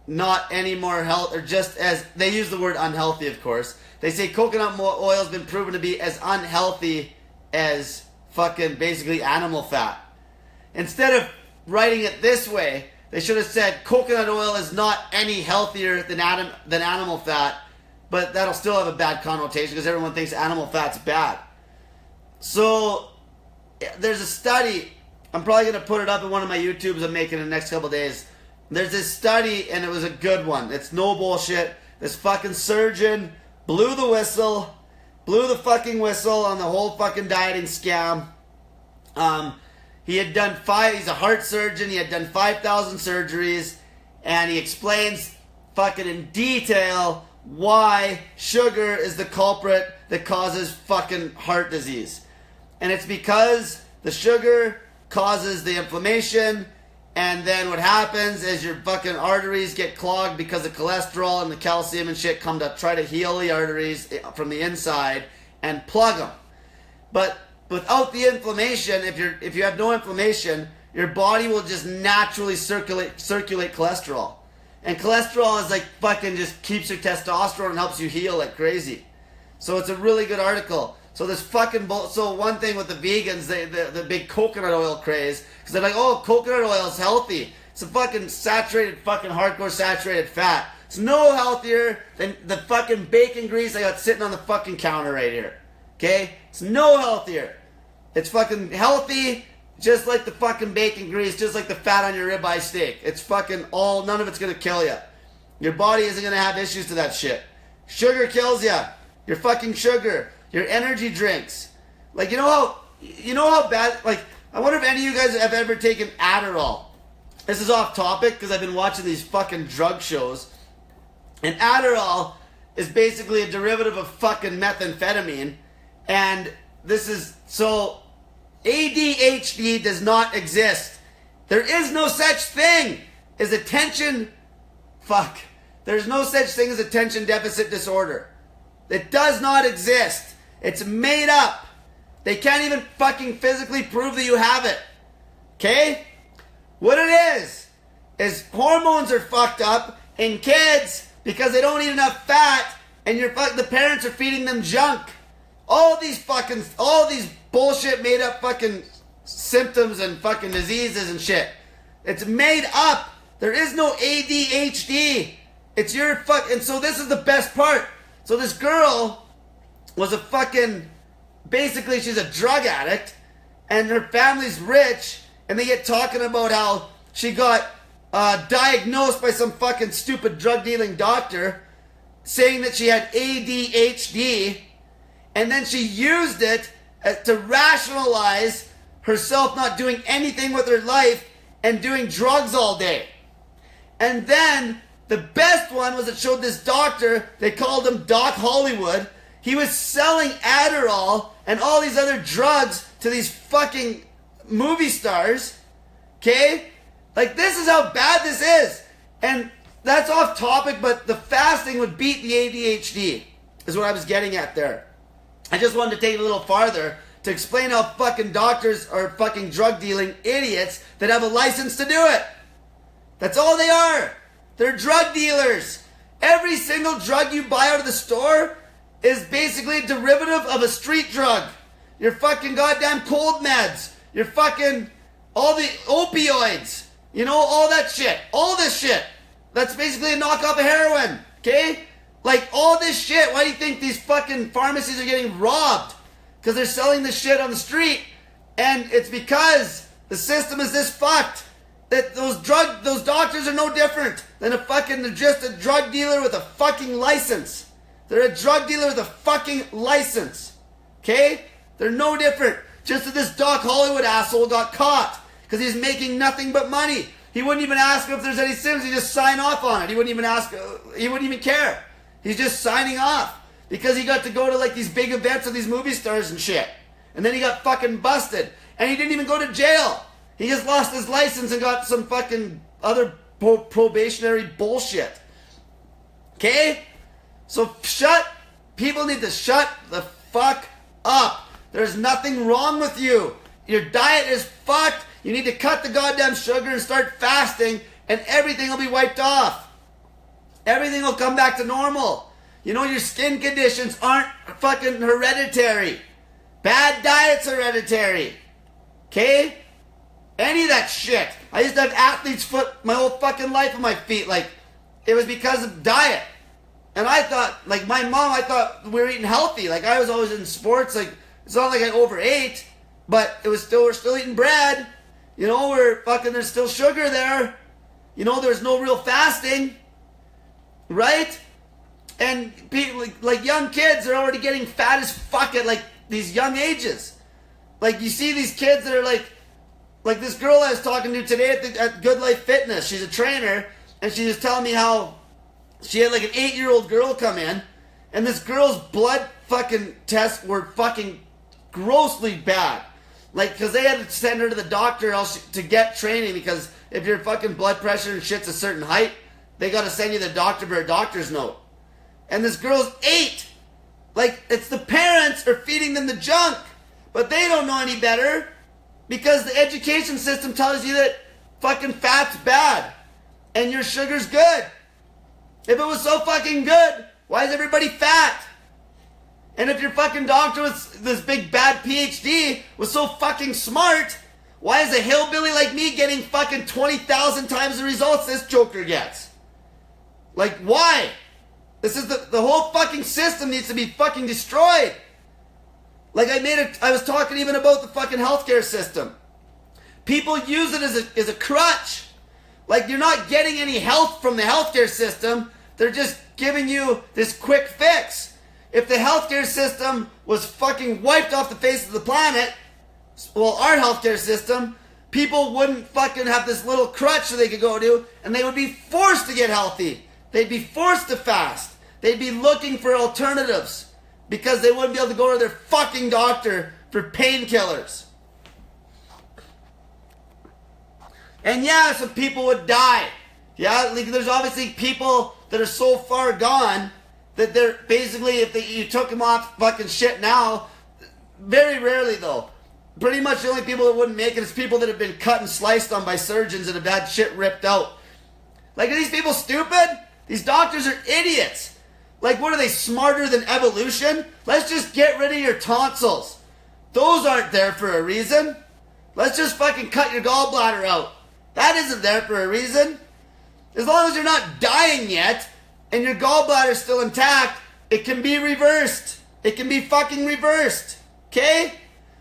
not any more health, or just as, they use the word unhealthy, of course. They say coconut oil has been proven to be as unhealthy as fucking basically animal fat. Instead of writing it this way, they should have said coconut oil is not any healthier than animal fat, but that'll still have a bad connotation because everyone thinks animal fat's bad. So there's a study, I'm probably going to put it up in one of my YouTubes I'm making in the next couple of days. There's this study, and it was a good one. It's no bullshit. This fucking surgeon blew the fucking whistle on the whole fucking dieting scam. He had done he's a heart surgeon, he had done 5,000 surgeries, and he explains fucking in detail why sugar is the culprit that causes fucking heart disease. And it's because the sugar causes the inflammation, and then what happens is your fucking arteries get clogged because the cholesterol and the calcium and shit come to try to heal the arteries from the inside and plug them. But without the inflammation, if you have no inflammation, your body will just naturally circulate cholesterol. And cholesterol is like fucking just keeps your testosterone and helps you heal like crazy. So it's a really good article. So this fucking so one thing with the vegans, the big coconut oil craze, because they're like, oh, coconut oil is healthy. It's a fucking hardcore saturated fat. It's no healthier than the fucking bacon grease I got sitting on the fucking counter right here. Okay? It's no healthier. It's fucking healthy, just like the fucking bacon grease, just like the fat on your ribeye steak. It's fucking none of it's gonna kill you. Your body isn't gonna have issues to that shit. Sugar kills you. Your fucking sugar. Your energy drinks. Like, you know how bad, like, I wonder if any of you guys have ever taken Adderall. This is off topic because I've been watching these fucking drug shows. And Adderall is basically a derivative of fucking methamphetamine. And this is, so ADHD does not exist. There is no such thing as there's no such thing as attention deficit disorder. It does not exist. It's made up. They can't even fucking physically prove that you have it. Okay? What it is hormones are fucked up in kids because they don't eat enough fat, and the parents are feeding them junk. All these bullshit made up fucking symptoms and fucking diseases and shit. It's made up. There is no ADHD. It's your and so this is the best part. So this girl was basically she's a drug addict, and her family's rich, and they get talking about how she got diagnosed by some fucking stupid drug dealing doctor saying that she had ADHD, and then she used it to rationalize herself not doing anything with her life and doing drugs all day. And then the best one was it showed this doctor, they called him Doc Hollywood. He was selling Adderall and all these other drugs to these fucking movie stars. Okay? Like, this is how bad this is. And that's off topic, but the fasting would beat the ADHD, is what I was getting at there. I just wanted to take it a little farther to explain how fucking doctors are fucking drug dealing idiots that have a license to do it. That's all they are. They're drug dealers. Every single drug you buy out of the store is basically a derivative of a street drug. your fucking goddamn cold meds, your fucking, all the opioids, you know, all that shit, all this shit. That's basically a knockoff of heroin, okay? Like, all this shit, why do you think these fucking pharmacies are getting robbed? Because they're selling this shit on the street, and it's because the system is this fucked. That those doctors are no different than they're just a drug dealer with a fucking license. They're a drug dealer with a fucking license. Okay? They're no different. Just that this Doc Hollywood asshole got caught because he's making nothing but money. He wouldn't even ask if there's any symptoms. He'd just sign off on it. He wouldn't even ask. He wouldn't even care. He's just signing off because he got to go to like these big events with these movie stars and shit. And then he got fucking busted. And he didn't even go to jail. He just lost his license and got some fucking other probationary bullshit. Okay? So people need to shut the fuck up. There's nothing wrong with you. Your diet is fucked. You need to cut the goddamn sugar and start fasting, and everything will be wiped off. Everything will come back to normal. You know, your skin conditions aren't fucking hereditary. Bad diet's hereditary. Okay? Any of that shit. I used to have athlete's foot my whole fucking life on my feet. Like, it was because of diet. And I thought, like, my mom, I thought we were eating healthy. Like, I was always in sports. Like, it's not like I overate, but we're still eating bread. You know, there's still sugar there. You know, there's no real fasting. Right? And people, like young kids are already getting fat as fuck at, like, these young ages. Like, you see these kids that are, like this girl I was talking to today at Good Life Fitness. She's a trainer, and she was telling me how she had like an 8-year-old girl come in, and this girl's blood fucking tests were fucking grossly bad. Like, because they had to send her to the doctor to get training, because if your fucking blood pressure and shit's a certain height, they got to send you to the doctor for a doctor's note. And this girl's 8. Like, it's the parents are feeding them the junk, but they don't know any better. Because the education system tells you that fucking fat's bad and your sugar's good. If it was so fucking good, why is everybody fat? And if your fucking doctor with this big bad PhD was so fucking smart, why is a hillbilly like me getting fucking 20,000 times the results this joker gets? Like, why? This is the whole fucking system needs to be fucking destroyed. Like, I was talking even about the fucking healthcare system. People use it as a crutch. Like, you're not getting any health from the healthcare system. They're just giving you this quick fix. If the healthcare system was fucking wiped off the face of the planet, well, our healthcare system, people wouldn't fucking have this little crutch that they could go to, and they would be forced to get healthy. They'd be forced to fast. They'd be looking for alternatives. Because they wouldn't be able to go to their fucking doctor for painkillers. And yeah, some people would die. Yeah, like there's obviously people that are so far gone that they're basically, if you took them off fucking shit now, very rarely though. Pretty much the only people that wouldn't make it is people that have been cut and sliced on by surgeons and have had shit ripped out. Like, are these people stupid? These doctors are idiots. Like, what are they, smarter than evolution? Let's just get rid of your tonsils. Those aren't there for a reason. Let's just fucking cut your gallbladder out. That isn't there for a reason. As long as you're not dying yet, and your gallbladder's still intact, it can be reversed. It can be fucking reversed. Okay?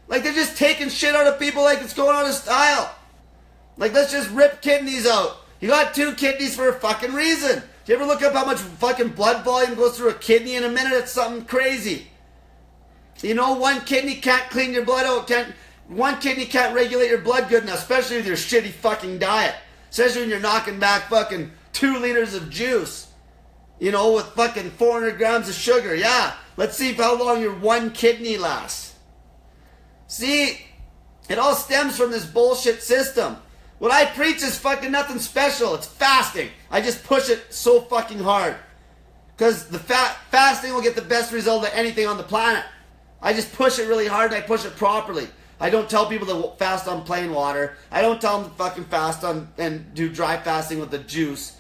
Like, they're just taking shit out of people like it's going out of style. Like, let's just rip kidneys out. You got 2 kidneys for a fucking reason. Do you ever look up how much fucking blood volume goes through a kidney in a minute? It's something crazy. You know, one kidney can't clean your blood out. One kidney can't regulate your blood good enough, especially with your shitty fucking diet. Especially when you're knocking back fucking 2 liters of juice. You know, with fucking 400 grams of sugar. Yeah, let's see how long your one kidney lasts. See, it all stems from this bullshit system. What I preach is fucking nothing special. It's fasting. I just push it so fucking hard. Because the fasting will get the best result of anything on the planet. I just push it really hard and I push it properly. I don't tell people to fast on plain water. I don't tell them to fucking fast on and do dry fasting with the juice.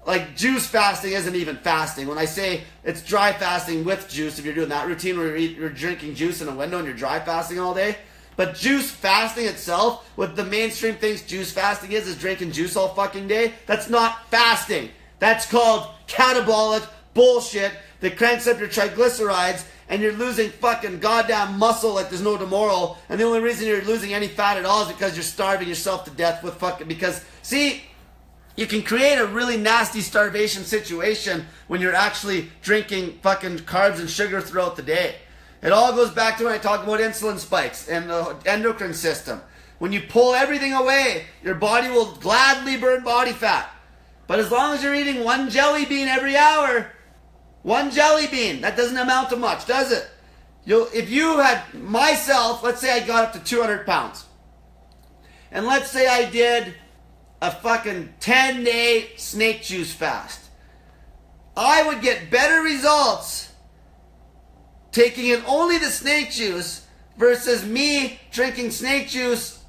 like juice fasting isn't even fasting. When I say it's dry fasting with juice, if you're doing that routine where you're drinking juice in a window and you're dry fasting all day. But juice fasting itself, what the mainstream thinks juice fasting is drinking juice all fucking day. That's not fasting. That's called catabolic bullshit that cranks up your triglycerides and you're losing fucking goddamn muscle like there's no tomorrow. And the only reason you're losing any fat at all is because you're starving yourself to death with fucking, because see, you can create a really nasty starvation situation when you're actually drinking fucking carbs and sugar throughout the day. It all goes back to when I talk about insulin spikes and the endocrine system. When you pull everything away, your body will gladly burn body fat. But as long as you're eating one jelly bean every hour, one jelly bean, that doesn't amount to much, does it? If you had myself, let's say I got up to 200 pounds. And let's say I did a fucking 10-day snake juice fast. I would get better results taking in only the snake juice versus me drinking snake juice,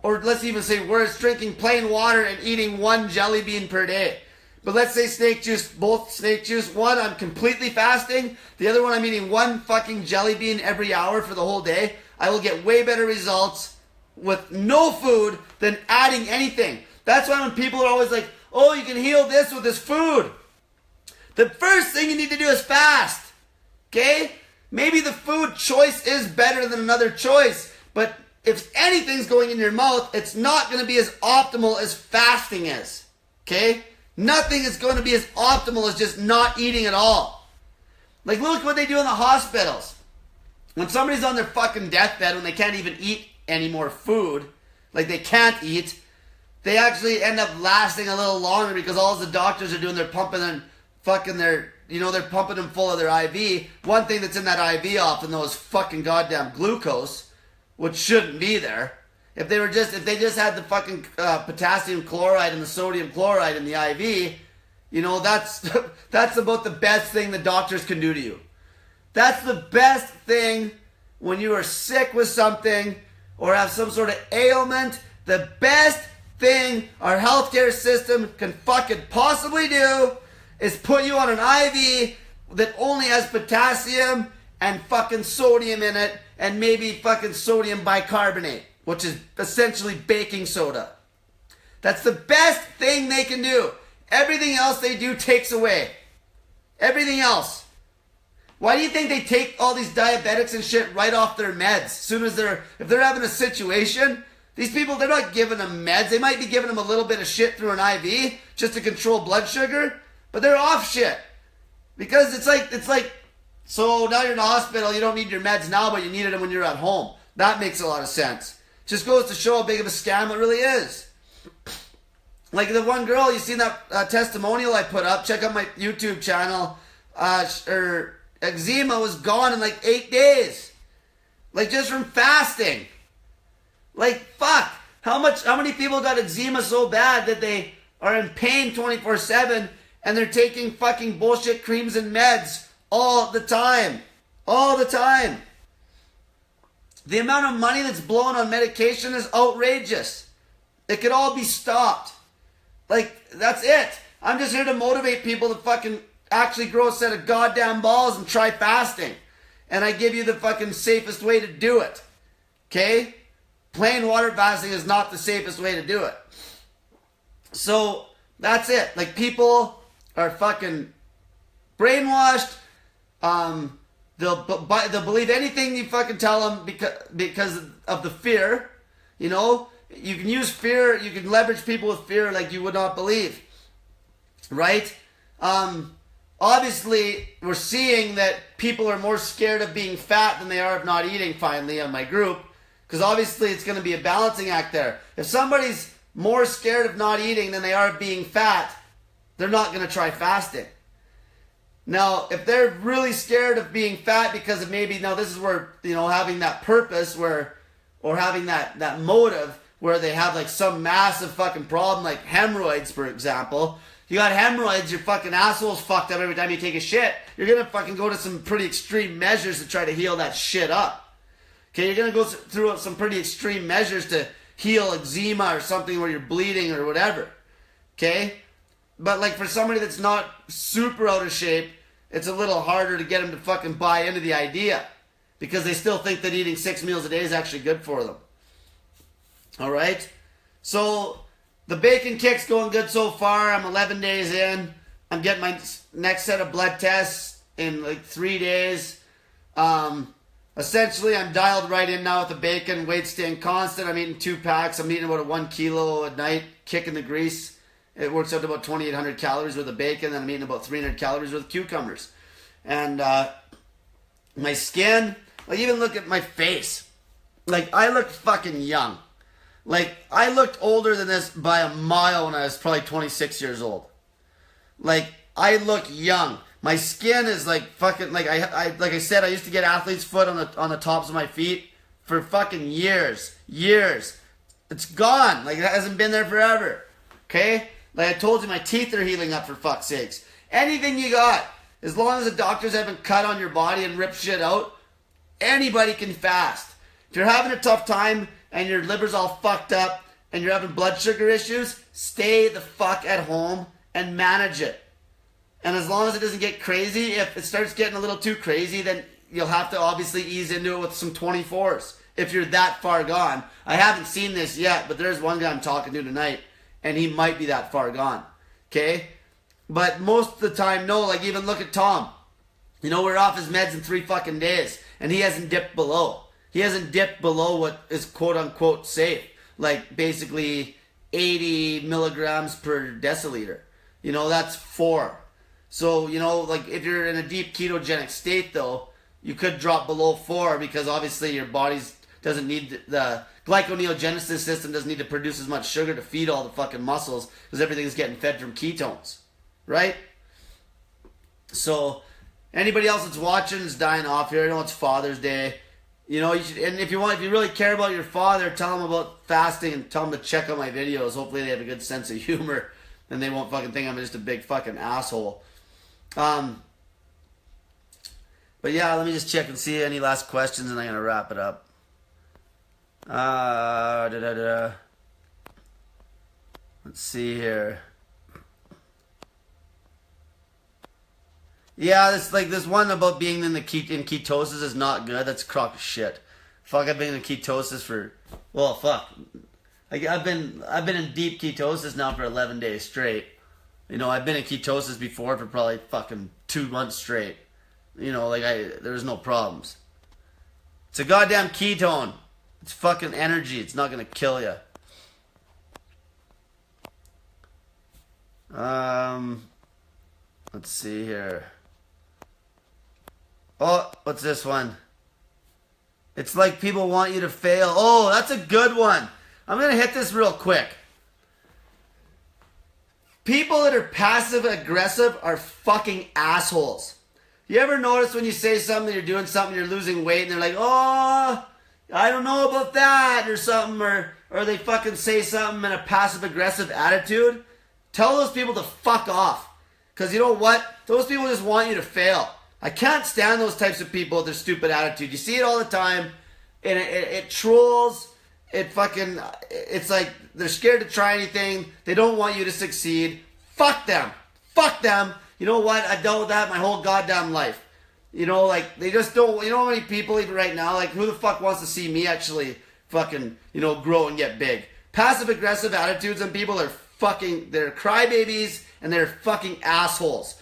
or let's even say worse, drinking plain water and eating one jelly bean per day. But let's say snake juice, both snake juice. One, I'm completely fasting. The other one, I'm eating one fucking jelly bean every hour for the whole day. I will get way better results with no food than adding anything. That's why when people are always like, oh, you can heal this with this food. The first thing you need to do is fast. Okay? Maybe the food choice is better than another choice, but if anything's going in your mouth, it's not going to be as optimal as fasting is. Okay? Nothing is going to be as optimal as just not eating at all. Like, look what they do in the hospitals. When somebody's on their fucking deathbed, when they can't even eat any more food, like they can't eat, they actually end up lasting a little longer because all the doctors are doing, they're pumping and fucking their, they're pumping them full of their IV. One thing that's in that IV often though is fucking goddamn glucose, which shouldn't be there. If they just had the fucking potassium chloride and the sodium chloride in the IV, that's about the best thing the doctors can do to you. That's the best thing when you are sick with something or have some sort of ailment. The best thing our healthcare system can fucking possibly do is put you on an IV that only has potassium and fucking sodium in it and maybe fucking sodium bicarbonate, which is essentially baking soda. That's the best thing they can do. Everything else they do takes away. Everything else. Why do you think they take all these diabetics and shit right off their meds? As soon as if they're having a situation, these people, they're not giving them meds. They might be giving them a little bit of shit through an IV just to control blood sugar, but they're off shit. Because it's like, so now you're in the hospital, you don't need your meds now, but you needed them when you're at home. That makes a lot of sense. Just goes to show how big of a scam it really is. Like the one girl, you seen that testimonial I put up? Check out my YouTube channel. Her eczema was gone in like 8 days. Like just from fasting. Like fuck. How many people got eczema so bad that they are in pain 24/7 and they're taking fucking bullshit creams and meds all the time. All the time. The amount of money that's blown on medication is outrageous. It could all be stopped. Like, that's it. I'm just here to motivate people to fucking actually grow a set of goddamn balls and try fasting. And I give you the fucking safest way to do it. Okay? Plain water fasting is not the safest way to do it. So, that's it. Like, people are fucking brainwashed. They'll believe anything you fucking tell them because of the fear. You can use fear, you can leverage people with fear like you would not believe. Right? Obviously, we're seeing that people are more scared of being fat than they are of not eating finally on my group. Because obviously it's going to be a balancing act there. If somebody's more scared of not eating than they are of being fat, they're not going to try fasting. Now, if they're really scared of being fat because of maybe, now this is where, having that purpose or having that motive where they have like some massive fucking problem like hemorrhoids, for example. You got hemorrhoids, your fucking asshole's fucked up every time you take a shit. You're going to fucking go to some pretty extreme measures to try to heal that shit up. Okay, you're going to go through some pretty extreme measures to heal eczema or something where you're bleeding or whatever. Okay? But like for somebody that's not super out of shape, it's a little harder to get them to fucking buy into the idea because they still think that eating 6 meals a day is actually good for them. All right? So the bacon kick's going good so far. I'm 11 days in. I'm getting my next set of blood tests in like 3 days. Essentially, I'm dialed right in now with the bacon. Weight staying constant. I'm eating 2 packs. I'm eating about 1 kilo a night, kicking the grease. It works out to about 2,800 calories worth of bacon. And I'm eating about 300 calories worth of cucumbers. And my skin, like even look at my face. Like I look fucking young. Like I looked older than this by a mile when I was probably 26 years old. Like I look young. My skin is like fucking like like I said, I used to get athlete's foot on the tops of my feet for fucking years. It's gone. Like it hasn't been there forever. Okay? Like I told you, my teeth are healing up for fuck's sakes. Anything you got, as long as the doctors haven't cut on your body and ripped shit out, anybody can fast. If you're having a tough time and your liver's all fucked up and you're having blood sugar issues, stay the fuck at home and manage it. And as long as it doesn't get crazy, if it starts getting a little too crazy, then you'll have to obviously ease into it with some 24s. If you're that far gone. I haven't seen this yet, but there's one guy I'm talking to tonight, and he might be that far gone. Okay? But most of the time, no. Like even look at Tom. You know, we're off his meds in 3 fucking days, and he hasn't dipped below. He hasn't dipped below what is quote-unquote safe. Like basically 80 milligrams per deciliter. You know, that's 4. So, you know, like if you're in a deep ketogenic state though, you could drop below 4 because obviously your body's doesn't need the glyconeogenesis system doesn't need to produce as much sugar to feed all the fucking muscles because everything's getting fed from ketones. Right? So anybody else that's watching is dying off here. I know it's Father's Day. You know, you should, and if you really care about your father, tell him about fasting and tell him to check out my videos. Hopefully they have a good sense of humor and they won't fucking think I'm just a big fucking asshole. But yeah, let me just check and see any last questions and I'm gonna wrap it up. Let's see here. Yeah, this one about being in ketosis is not good. That's a crock of shit. Fuck, I've been in ketosis for Like I've been in deep ketosis now for 11 days straight. You know, I've been in ketosis before for probably fucking 2 months straight. You know, like there's no problems. It's a goddamn ketone. It's fucking energy. It's not gonna kill you. Let's see here. Oh, what's this one? It's like people want you to fail. Oh, that's a good one. I'm gonna hit this real quick. People that are passive aggressive are fucking assholes. You ever notice when you say something, you're doing something, you're losing weight, and they're like, oh, I don't know about that, or something, or they fucking say something in a passive aggressive attitude? Tell those people to fuck off. Because you know what? Those people just want you to fail. I can't stand those types of people with their stupid attitude. You see it all the time, and it trolls. It's like they're scared to try anything. They don't want you to succeed. Fuck them. Fuck them. You know what? I've dealt with that my whole goddamn life. You know, like, they just don't, you know how many people even right now, like, who the fuck wants to see me actually fucking, you know, grow and get big? Passive aggressive attitudes on people are fucking, they're crybabies and they're fucking assholes.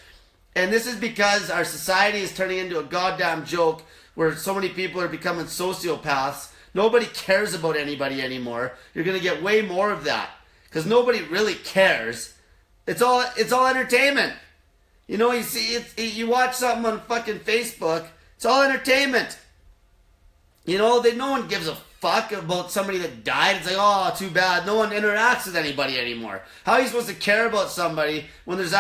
And this is because our society is turning into a goddamn joke where so many people are becoming sociopaths. Nobody cares about anybody anymore. You're going to get way more of that because nobody really cares. It's all entertainment. You know, you watch something on fucking Facebook, it's all entertainment. You know, no one gives a fuck about somebody that died. It's like, oh, too bad. No one interacts with anybody anymore. How are you supposed to care about somebody when there's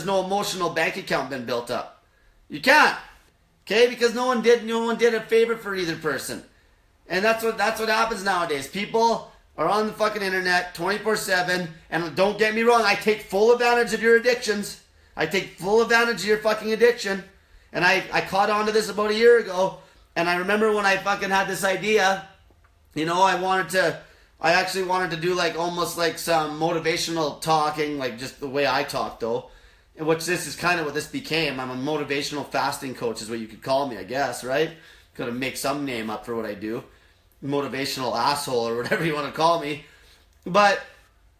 no emotional bank account been built up? You can't. Okay? Because no one did a favor for either person. And that's what happens nowadays. People are on the fucking internet 24/7, and don't get me wrong, I take full advantage of your addictions. I take full advantage of your fucking addiction. And I caught on to this about a year ago. And I remember when I fucking had this idea, you know, I wanted to I actually wanted to do like almost like some motivational talking, like just the way I talk though. And which this is kind of what this became. I'm a motivational fasting coach is what you could call me, I guess, right? Gotta make some name up for what I do. Motivational asshole or whatever you want to call me. But,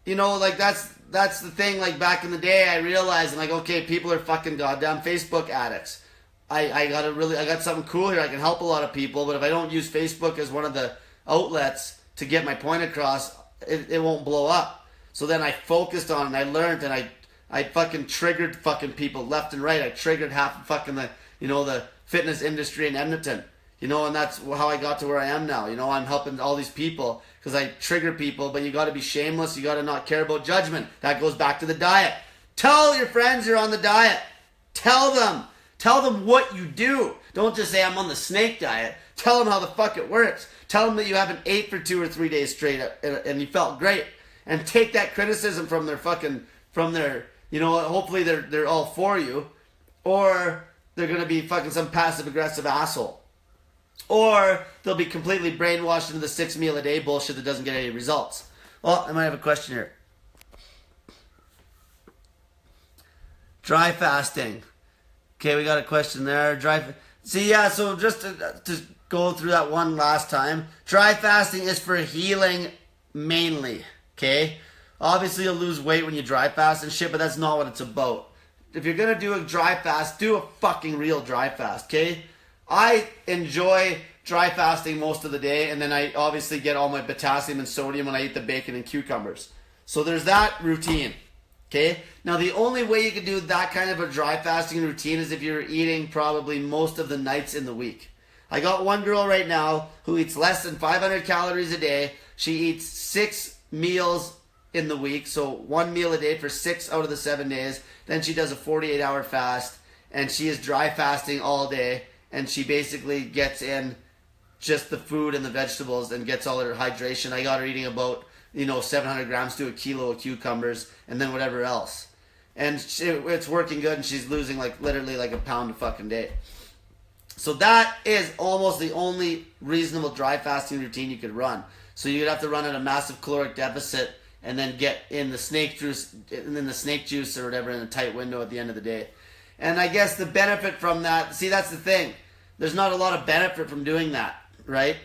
you know, like that's the thing. Like back in the day I realized, like, okay, people are fucking goddamn Facebook addicts. I got something cool here. I can help a lot of people, but if I don't use Facebook as one of the outlets to get my point across, it won't blow up. So then I focused on it and I learned, and I fucking triggered fucking people left and right. I triggered half of fucking the fitness industry in Edmonton. And that's how I got to where I am now. I'm helping all these people because I trigger people, but you got to be shameless. You got to not care about judgment. That goes back to the diet. Tell your friends you're on the diet. Tell them what you do. Don't just say I'm on the snake diet. Tell them how the fuck it works. Tell them that you haven't ate for 2 or 3 days straight and you felt great. And take that criticism from their hopefully they're all for you, or they're going to be fucking some passive aggressive asshole. Or they'll be completely brainwashed into the 6 meal a day bullshit that doesn't get any results. Well, I might have a question here. Dry fasting. Okay, we got a question there. So just to go through that one last time. Dry fasting is for healing mainly. Okay? Obviously you'll lose weight when you dry fast and shit, but that's not what it's about. If you're going to do a dry fast, do a fucking real dry fast, okay? I enjoy dry fasting most of the day, and then I obviously get all my potassium and sodium when I eat the bacon and cucumbers. So there's that routine, okay? Now the only way you can do that kind of a dry fasting routine is if you're eating probably most of the nights in the week. I got one girl right now who eats less than 500 calories a day. She eats 6 meals in the week, so 1 meal a day for 6 out of the 7 days. Then she does a 48-hour fast, and she is dry fasting all day. And she basically gets in just the food and the vegetables and gets all her hydration. I got her eating about 700 grams to a kilo of cucumbers and then whatever else. And it's working good, and she's losing literally a pound a fucking day. So that is almost the only reasonable dry fasting routine you could run. So you'd have to run at a massive caloric deficit and then get in the snake juice or whatever in a tight window at the end of the day. And I guess the benefit from that, see, that's the thing. There's not a lot of benefit from doing that, right?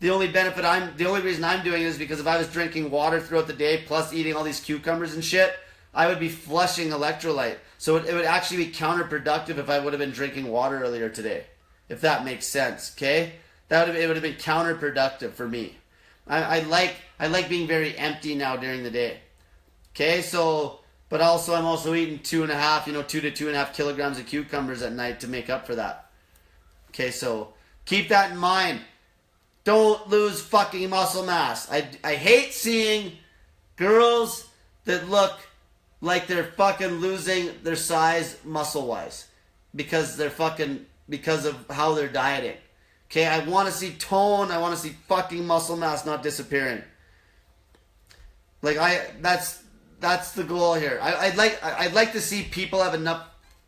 The only reason I'm doing it is because if I was drinking water throughout the day plus eating all these cucumbers and shit, I would be flushing electrolyte. So it would actually be counterproductive if I would have been drinking water earlier today, if that makes sense, okay? It would have been counterproductive for me. I like being very empty now during the day, okay? So. But also, I'm also eating 2 to 2.5 kilograms of cucumbers at night to make up for that. Okay, so keep that in mind. Don't lose fucking muscle mass. I hate seeing girls that look like they're fucking losing their size muscle-wise because of how they're dieting. Okay, I want to see tone. I want to see fucking muscle mass not disappearing. That's the goal here. I'd like to see people have enough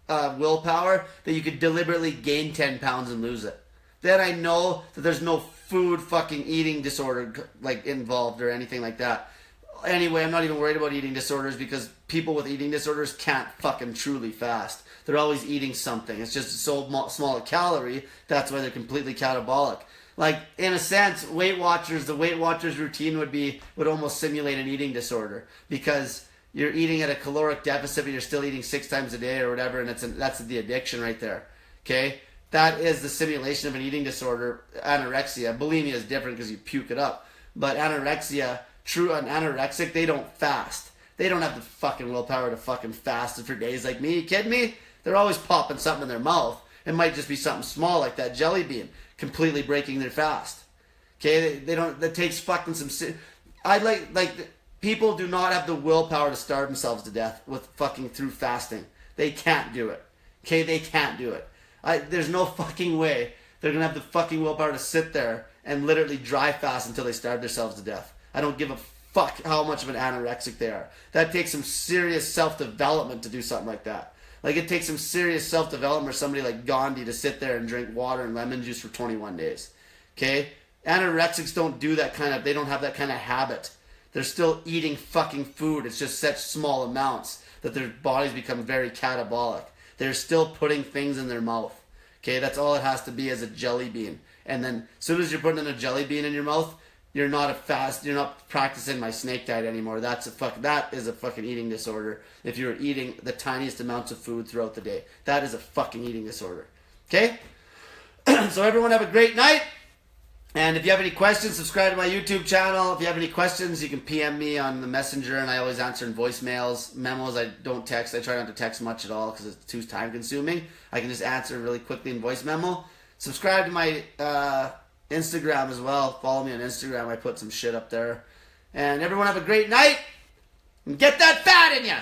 willpower that you could deliberately gain 10 pounds and lose it. Then I know that there's no food fucking eating disorder involved or anything like that. Anyway, I'm not even worried about eating disorders because people with eating disorders can't fucking truly fast. They're always eating something. It's just so small a calorie. That's why they're completely catabolic. In a sense, the Weight Watchers routine would almost simulate an eating disorder because you're eating at a caloric deficit, but you're still eating 6 times a day or whatever, and that's the addiction right there. Okay, that is the simulation of an eating disorder. Anorexia, bulimia is different because you puke it up, but anorexia, an anorexic, they don't fast. They don't have the fucking willpower to fucking fast for days like me. You kidding me? They're always popping something in their mouth. It might just be something small like that jelly bean, completely breaking their fast. Okay, they don't. That takes fucking some. People do not have the willpower to starve themselves to death with fucking through fasting. They can't do it. Okay, they can't do it. There's no fucking way they're gonna have the fucking willpower to sit there and literally dry fast until they starve themselves to death. I don't give a fuck how much of an anorexic they are. That takes some serious self-development to do something like that. It takes some serious self-development for somebody like Gandhi to sit there and drink water and lemon juice for 21 days. Okay? Anorexics don't do that they don't have that kind of habit. They're still eating fucking food. It's just such small amounts that their bodies become very catabolic. They're still putting things in their mouth. Okay, that's all it has to be as a jelly bean. And then as soon as you're putting in a jelly bean in your mouth, you're not practicing my snake diet anymore. That is a fucking eating disorder. If you're eating the tiniest amounts of food throughout the day, that is a fucking eating disorder. Okay? So everyone have a great night. And if you have any questions, subscribe to my YouTube channel. If you have any questions, you can PM me on the messenger, and I always answer in voicemails. Memos, I don't text. I try not to text much at all because it's too time consuming. I can just answer really quickly in voice memo. Subscribe to my Instagram as well. Follow me on Instagram. I put some shit up there. And everyone have a great night. And get that fat in ya!